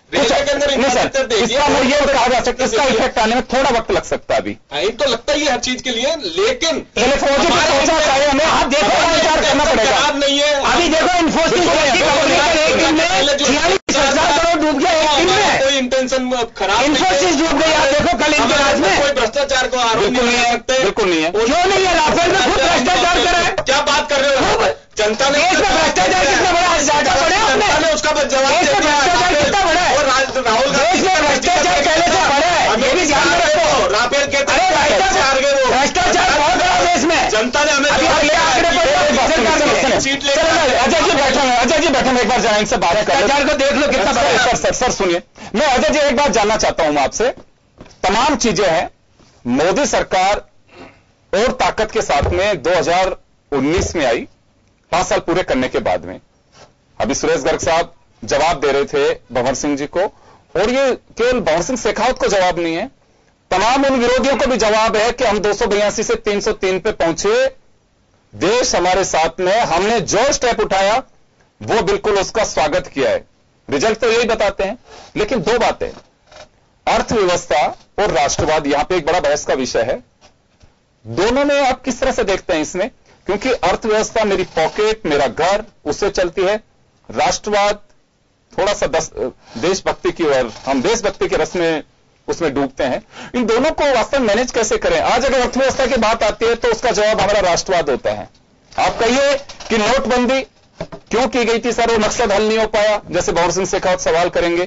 I: के अंदर
G: ये कहा जा सकता है इसका इफेक्ट आने में थोड़ा वक्त लग सकता है अभी।
I: तो लगता ही है हर चीज के लिए, लेकिन
G: हमें आप देखो विचार करना पड़ेगा।
I: नहीं है
J: अभी देखो इन्फोसिस एक दिन में 46,000 करोड़ डूब गया, एक दिन में
I: कोई इंटेंशन खराब,
J: इन्फोसिस डूब गई। आप देखो कल इनके राज में
I: कोई भ्रष्टाचार को आरोप नहीं लगा सकते,
G: बिल्कुल नहीं है।
J: क्यों नहीं है? राफेल में खुद भ्रष्टाचार करा है।
I: क्या बात कर रहे हो? जनता ने
J: भ्रष्टाचार कितना बड़ा ज्यादा बड़ा
I: आपने उसका जवाब
J: भ्रष्टाचार कितना बड़ा है?
I: राहुल
J: देश में भ्रष्टाचार पहले से बड़ा है, ये भी ध्यान में रखो।
I: राफेल के
J: भ्रष्टाचार बहुत बड़ा देश में,
I: जनता ने हमें सीट ले।
G: अजय जी बैठे एक बार जरा इनसे बात
J: भ्रष्टाचार को देख लो कितना बड़ा है।
G: सर सुनिए, मैं अजय जी एक बात जानना चाहता हूं आपसे। तमाम चीजें हैं, मोदी सरकार और ताकत के साथ में 2019 में आई, 5 साल पूरे करने के बाद में। अभी सुरेश गर्ग साहब जवाब दे रहे थे भंवर सिंह जी को, और ये केवल भंवर सिंह शेखावत को जवाब नहीं है, तमाम उन विरोधियों को भी जवाब है कि हम 282 से 303 पे पहुंचे, देश हमारे साथ में, हमने जो स्टेप उठाया वो बिल्कुल उसका स्वागत किया है। रिजल्ट तो यही बताते हैं। लेकिन दो बातें, अर्थव्यवस्था और राष्ट्रवाद, यहां पे एक बड़ा बहस का विषय है। दोनों में आप किस तरह से देखते हैं इसमें? क्योंकि अर्थव्यवस्था मेरी पॉकेट, मेरा घर, उससे चलती है। राष्ट्रवाद थोड़ा सा देशभक्ति की ओर, हम देशभक्ति के रस में उसमें डूबते हैं। इन दोनों को वास्तव में मैनेज कैसे करें? आज अगर अर्थव्यवस्था की बात आती है तो उसका जवाब हमारा राष्ट्रवाद होता है। आप कहिए कि नोटबंदी क्यों की गई थी सर, वो मकसद हल नहीं हो पाया, जैसे भंवर सिंह शेखावत सवाल करेंगे,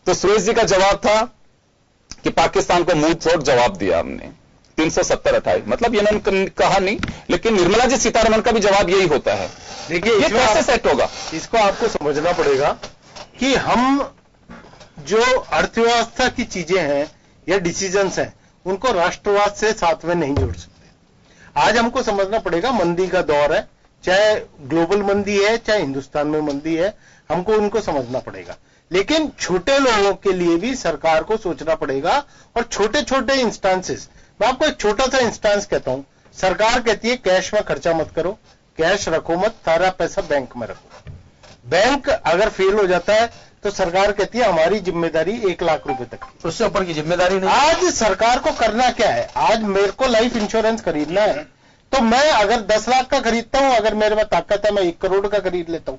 G: तो सुरेश जी का जवाब था कि पाकिस्तान को मुंह तोड़ जवाब दिया हमने, 370-28, मतलब ये उन्होंने कहा नहीं, लेकिन निर्मला जी सीतारमण का भी जवाब यही होता है।
H: देखिए
G: ये कैसे सेट होगा?
H: इसको आपको समझना पड़ेगा कि हम जो अर्थव्यवस्था की चीजें हैं या डिसीजंस हैं, उनको राष्ट्रवाद से साथ में नहीं जोड़ सकते। आज हमको समझना पड़ेगा मंदी का दौर है, चाहे ग्लोबल मंदी है चाहे हिंदुस्तान में मंदी है, हमको उनको समझना पड़ेगा। लेकिन छोटे लोगों के लिए भी सरकार को सोचना पड़ेगा, और छोटे छोटे इंस्टांसेस, मैं आपको एक छोटा सा इंस्टांस कहता हूं। सरकार कहती है कैश में खर्चा मत करो, कैश रखो मत, सारा पैसा बैंक में रखो। बैंक अगर फेल हो जाता है तो सरकार कहती है हमारी जिम्मेदारी 1 लाख रुपए तक,
J: उससे ऊपर की जिम्मेदारी नहीं।
H: आज सरकार को करना क्या है? आज मेरे को लाइफ इंश्योरेंस खरीदना है तो मैं अगर 10 लाख का खरीदता हूं, अगर मेरे में ताकत है मैं 1 करोड़ का खरीद लेता हूं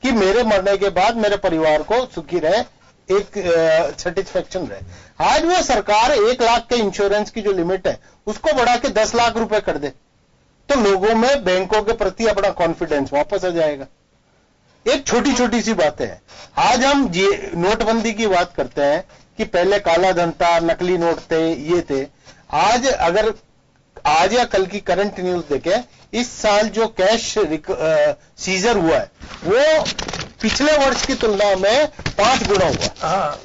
H: कि मेरे मरने के बाद मेरे परिवार को सुखी रहे, एक सेटिस्फेक्शन रहे। आज वो सरकार 1 लाख के इंश्योरेंस की जो लिमिट है उसको बढ़ा के 10 लाख रुपए कर दे तो लोगों में बैंकों के प्रति अपना कॉन्फिडेंस वापस आ जाएगा। एक छोटी छोटी सी बातें हैं। आज हम नोटबंदी की बात करते हैं कि पहले काला धन था, नकली नोट थे, ये थे। आज या कल की करंट न्यूज देखें, इस साल जो कैश सीजर हुआ है वो पिछले वर्ष की तुलना में 5 गुना हुआ।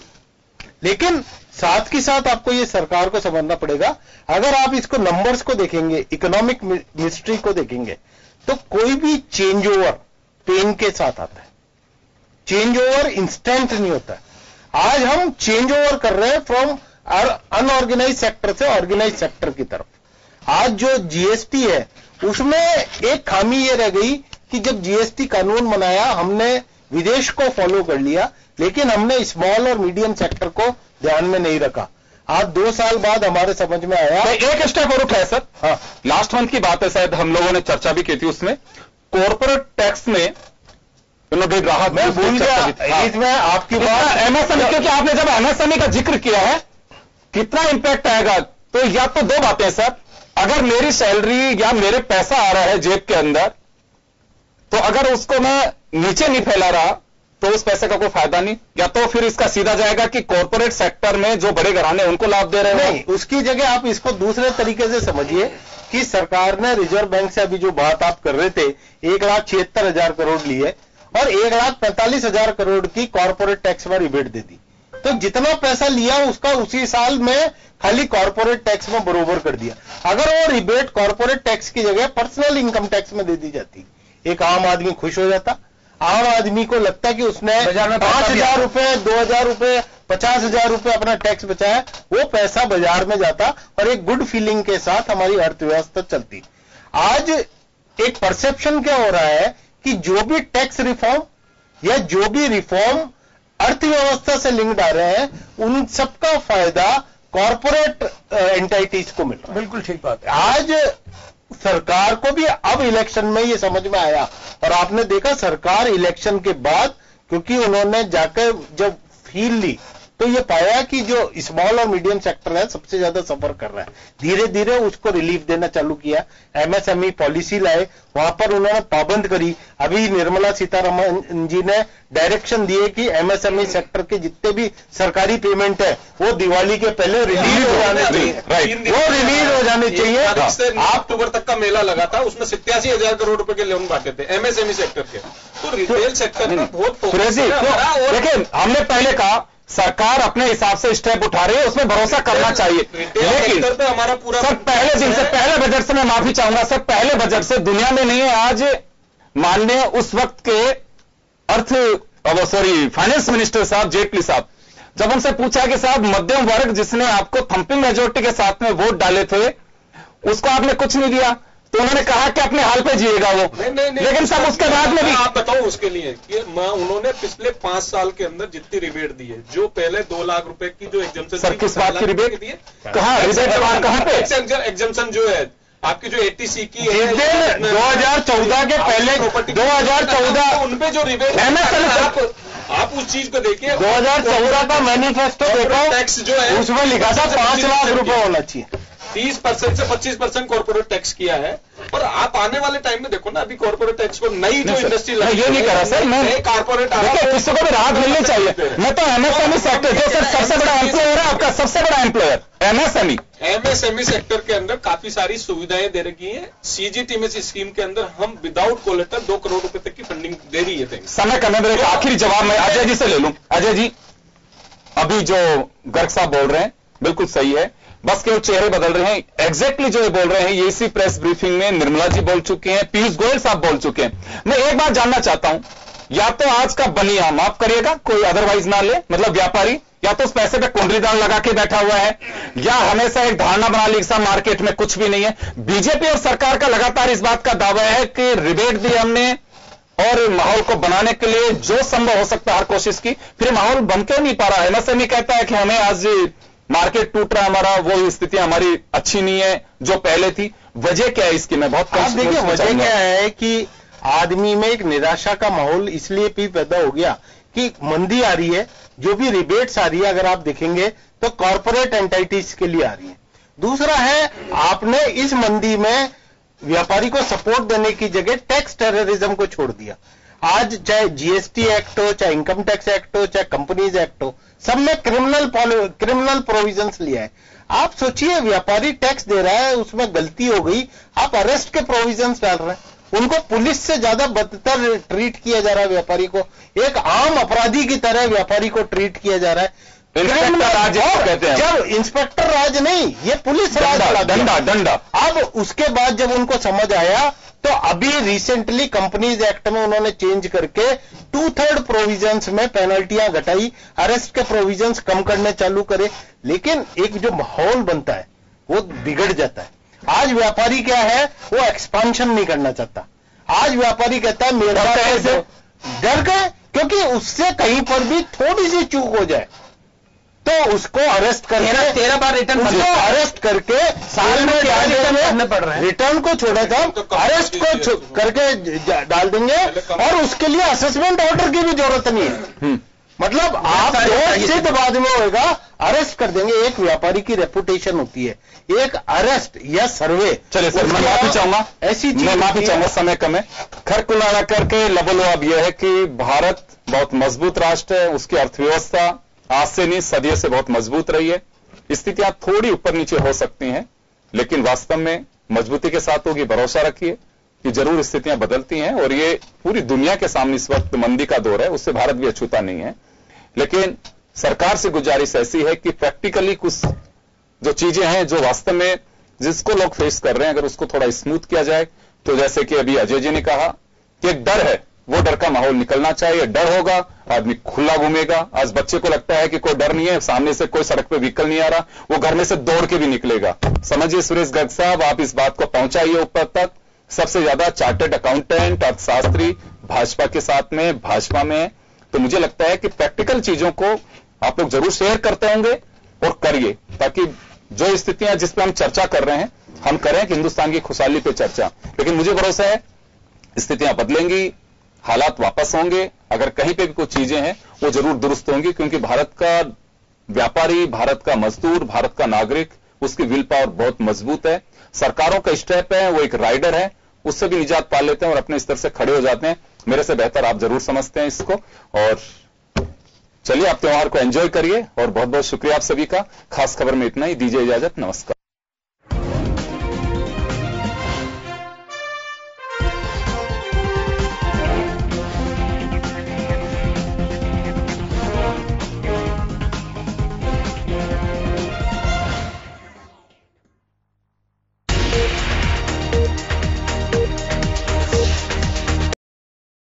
H: लेकिन साथ के साथ आपको ये सरकार को समझना पड़ेगा, अगर आप इसको नंबर्स को देखेंगे, इकोनॉमिक मिस्ट्री को देखेंगे, तो कोई भी चेंज ओवर पेन के साथ आता है। चेंज ओवर इंस्टेंट नहीं होता है। आज हम चेंज ओवर कर रहे हैं फ्रॉम अनऑर्गेनाइज सेक्टर से ऑर्गेनाइज सेक्टर की तरफ। आज जो जीएसटी है उसमें एक खामी ये रह गई कि जब जीएसटी कानून बनाया हमने विदेश को फॉलो कर लिया, लेकिन हमने स्मॉल और मीडियम सेक्टर को ध्यान में नहीं रखा। आज 2 साल बाद हमारे समझ में आया।
G: एक स्टेप और उठाया सर। हाँ, लास्ट मंथ की बात है, शायद हम लोगों ने चर्चा भी की थी उसमें, कॉर्पोरेट टैक्स में उन्होंने राहत,
H: मैं भूल गया इसमें आपकी बात
G: एमएसएमई, क्योंकि आपने जब एमएसएमई का जिक्र किया है कितना इंपैक्ट आएगा, तो या तो 2 बातें सर, अगर मेरी सैलरी या मेरे पैसा आ रहा है जेब के अंदर, तो अगर उसको मैं नीचे नहीं फैला रहा तो उस पैसे का कोई फायदा नहीं, या तो फिर इसका सीधा जाएगा कि कॉर्पोरेट सेक्टर में जो बड़े घराने उनको लाभ दे रहे हैं।
H: नहीं, उसकी जगह आप इसको दूसरे तरीके से समझिए कि सरकार ने रिजर्व बैंक से अभी जो बात आप कर रहे थे 1,76,000 करोड़ ली है और 1,45,000 करोड़ की कॉर्पोरेट टैक्स में रिबेट दे दी, तो जितना पैसा लिया उसका उसी साल में खाली कॉर्पोरेट टैक्स में बरोबर कर दिया। अगर वो रिबेट कॉर्पोरेट टैक्स की जगह पर्सनल इनकम टैक्स में दे दी जाती, एक आम आदमी खुश हो जाता। आम आदमी को लगता कि उसने 5,000 रुपए, 2,000 रुपए, 50,000 रुपए अपना टैक्स बचाया, वो पैसा बाजार में जाता और एक गुड फीलिंग के साथ हमारी अर्थव्यवस्था चलती। आज एक परसेप्शन क्या हो रहा है कि जो भी टैक्स रिफॉर्म या जो भी रिफॉर्म अर्थव्यवस्था से लिंक्ड आ रहे हैं उन सबका फायदा कॉर्पोरेट एंटिटीज को मिल रहा है।
J: बिल्कुल ठीक बात है।
H: आज सरकार को भी अब इलेक्शन में ये समझ में आया, और आपने देखा सरकार इलेक्शन के बाद, क्योंकि उन्होंने जाकर जब फील ली तो ये पाया कि जो स्मॉल और मीडियम सेक्टर है सबसे ज्यादा सफर कर रहा है। धीरे धीरे उसको रिलीफ देना चालू किया, एमएसएमई पॉलिसी लाए, वहां पर उन्होंने पाबंद करी। अभी निर्मला सीतारमण जी ने डायरेक्शन दिए कि एमएसएमई सेक्टर के जितने भी सरकारी पेमेंट है वो दिवाली के पहले रिलीज हो जाने चाहिए। वो रिलीज हो जाने चाहिए।
I: अक्टूबर तक का मेला लगा था, उसमें 87,000 करोड़ रुपए के लोन बांटे थे एमएसएमई सेक्टर के। तो रिटेल सेक्टर में बहुत
G: देखिए, हमने पहले कहा सरकार अपने हिसाब से स्टेप उठा रही है, उसमें भरोसा करना चाहिए। लेकिन
I: पे हमारा पूरा
G: सर पहले दिन से, पहले बजट से मैं माफी चाहूंगा सर, पहले बजट से दुनिया में नहीं है। आज माननीय उस वक्त के फाइनेंस मिनिस्टर साहब जेटली साहब जब उनसे पूछा कि साहब मध्यम वर्ग जिसने आपको थंपिंग मेजोरिटी के साथ में वोट डाले थे उसको आपने कुछ नहीं दिया, तो उन्होंने कहा कि अपने हाल पे जिएगा वो। नहीं, लेकिन सब उसके बाद में भी
I: आप बताओ उसके लिए कि उन्होंने पिछले 5 साल के अंदर जितनी रिबेट दी है, जो पहले 2 लाख रुपए की जो एग्जम्पशन,
G: सर किस बात की रिबेट दी है, कहां पे
I: एग्जम्पशन जो है आपकी जो 80C की है
H: 2014 के पहले 2014
I: उनपे जो रिबेट आप उस चीज को देखिए,
H: 2014 का मैनिफेस्टो देखो,
I: टैक्स जो है
H: उसमें लिखा था 5 लाख रुपए होना चाहिए,
I: 30% से 25% कॉर्पोरेट टैक्स किया है। और आप आने वाले टाइम में देखो ना, अभी कॉर्पोरेट टैक्स को नई जो इंडस्ट्री
G: मैं ये नहीं कर रहा सर, मैं
I: कॉर्पोरेट
G: किसी को भी राहत मिलनी चाहिए। मैं तो एमएसएमई सेक्टर जो सर सबसे बड़ा एम्प्लॉयर है, आपका सबसे बड़ा एम्प्लॉयर एमएसएमई
I: सेक्टर के अंदर काफी सारी सुविधाएं दे रखी है। CGTMSE स्कीम के अंदर हम विदाउट कोलेटरल 2 करोड़ रुपए तक की फंडिंग दे रही है।
G: समय करने में एक आखिरी जवाब मैं अजय जी से ले लूं। अजय जी, अभी जो गर्ग साहब बोल रहे हैं बिल्कुल सही है, बस केवल चेहरे बदल रहे हैं। एग्जैक्टली जो ये बोल रहे हैं ये इसी प्रेस ब्रीफिंग में निर्मला जी बोल चुके हैं, पीयूष गोयल साहब बोल चुके हैं। मैं एक बात जानना चाहता हूं, या तो आज का बनिया माफ करिएगा कोई अदरवाइज ना ले, मतलब व्यापारी या तो उस पैसे पे कुंडलीदार लगा के बैठा हुआ है, या हमेशा एक धारणा बना ली कि मार्केट में कुछ भी नहीं है। बीजेपी और सरकार का लगातार इस बात का दावा है कि रिबेट दी हमने और माहौल को बनाने के लिए जो संभव हो सकता है हर कोशिश की, फिर माहौल बन के नहीं पा रहा है। एमएसएमई कहता है कि हमें आज मार्केट टूट रहा है, हमारा वो स्थितियां हमारी अच्छी नहीं है जो पहले थी। वजह क्या है इसकी? मैं बहुत
H: आप देखिए वजह क्या है कि आदमी में एक निराशा का माहौल इसलिए भी पैदा हो गया कि मंदी आ रही है, जो भी रिबेट्स आ रही है अगर आप देखेंगे तो कॉर्पोरेट एंटिटीज के लिए आ रही है। दूसरा है आपने इस मंदी में व्यापारी को सपोर्ट देने की जगह टैक्स टेररिज्म को छोड़ दिया। आज चाहे जीएसटी एक्ट हो, चाहे इनकम टैक्स एक्ट हो, चाहे कंपनीज एक्ट हो, सब में क्रिमिनल प्रोविजंस लिया है। आप सोचिए व्यापारी टैक्स दे रहा है, उसमें गलती हो गई, आप अरेस्ट के प्रोविजंस डाल रहे हैं, उनको पुलिस से ज्यादा बदतर ट्रीट किया जा रहा है व्यापारी को, एक आम अपराधी की तरह व्यापारी को ट्रीट किया जा रहा है।
G: राज कहते हैं,
H: जब इंस्पेक्टर राज नहीं, ये पुलिस राज,
G: दंडा।
H: अब उसके बाद जब उनको समझ आया तो अभी रिसेंटली कंपनीज एक्ट में उन्होंने चेंज करके 2/3 प्रोविजंस में पेनल्टियां घटाई, अरेस्ट के प्रोविजंस कम करने चालू करे, लेकिन एक जो माहौल बनता है वो बिगड़ जाता है। आज व्यापारी क्या है, वो एक्सपांशन नहीं करना चाहता। आज व्यापारी कहता है मेरा डर गए, क्योंकि उससे कहीं पर भी थोड़ी सी चूक हो जाए तो उसको अरेस्ट करके
J: 13 बार रिटर्न
H: अरेस्ट करके साल में
J: करने पड़ रहे हैं।
H: रिटर्न को छोड़ा था, अरेस्ट को करके डाल देंगे और उसके लिए असेसमेंट ऑर्डर की भी जरूरत नहीं है। मतलब आप सिद्ध बाद में होगा, अरेस्ट कर देंगे। एक व्यापारी की रेपुटेशन होती है, एक अरेस्ट या सर्वे।
G: चलिए सर, मैं माफी चाहूंगा,
H: ऐसी
G: मैं माफी चाहूंगा, समय कम है। खैर कुल मिला करके लबोलवाब यह है कि भारत बहुत मजबूत राष्ट्र है, उसकी अर्थव्यवस्था आज से नहीं सदियों से बहुत मजबूत रही है। स्थितियां थोड़ी ऊपर नीचे हो सकती हैं, लेकिन वास्तव में मजबूती के साथ होगी। भरोसा रखिए कि जरूर स्थितियां बदलती हैं और ये पूरी दुनिया के सामने इस वक्त मंदी का दौर है, उससे भारत भी अछूता नहीं है। लेकिन सरकार से गुजारिश ऐसी है कि प्रैक्टिकली कुछ जो चीजें हैं जो वास्तव में जिसको लोग फेस कर रहे हैं, अगर उसको थोड़ा स्मूथ किया जाए तो जैसे कि अभी अजय जी ने कहा कि एक डर है, वो डर का माहौल निकलना चाहिए। डर होगा आदमी खुला घूमेगा। आज बच्चे को लगता है कि कोई डर नहीं है, सामने से कोई सड़क पे व्हीकल नहीं आ रहा, वो घर में से दौड़ के भी निकलेगा। समझिए सुरेश गर्ग साहब, आप इस बात को पहुंचाइए ऊपर तक। सबसे ज्यादा चार्टर्ड अकाउंटेंट अर्थशास्त्री भाजपा के साथ में भाजपा में है, तो मुझे लगता है कि प्रैक्टिकल चीजों को आप लोग जरूर शेयर करते होंगे और करिए, ताकि जो स्थितियां जिस पर हम चर्चा कर रहे हैं हम करें कि हिंदुस्तान की खुशहाली पे चर्चा। लेकिन मुझे भरोसा है स्थितियां बदलेंगी, हालात वापस होंगे। अगर कहीं पे भी कुछ चीजें हैं वो जरूर दुरुस्त होंगी, क्योंकि भारत का व्यापारी, भारत का मजदूर, भारत का नागरिक, उसकी विल पावर बहुत मजबूत है। सरकारों का स्टेप है, वो एक राइडर है, उससे भी निजात पा लेते हैं और अपने स्तर से खड़े हो जाते हैं। मेरे से बेहतर आप जरूर समझते हैं इसको। और चलिए आप त्योहार को एंजॉय करिए और बहुत बहुत शुक्रिया आप सभी का। खास खबर में इतना ही, दीजिए इजाजत, नमस्कार।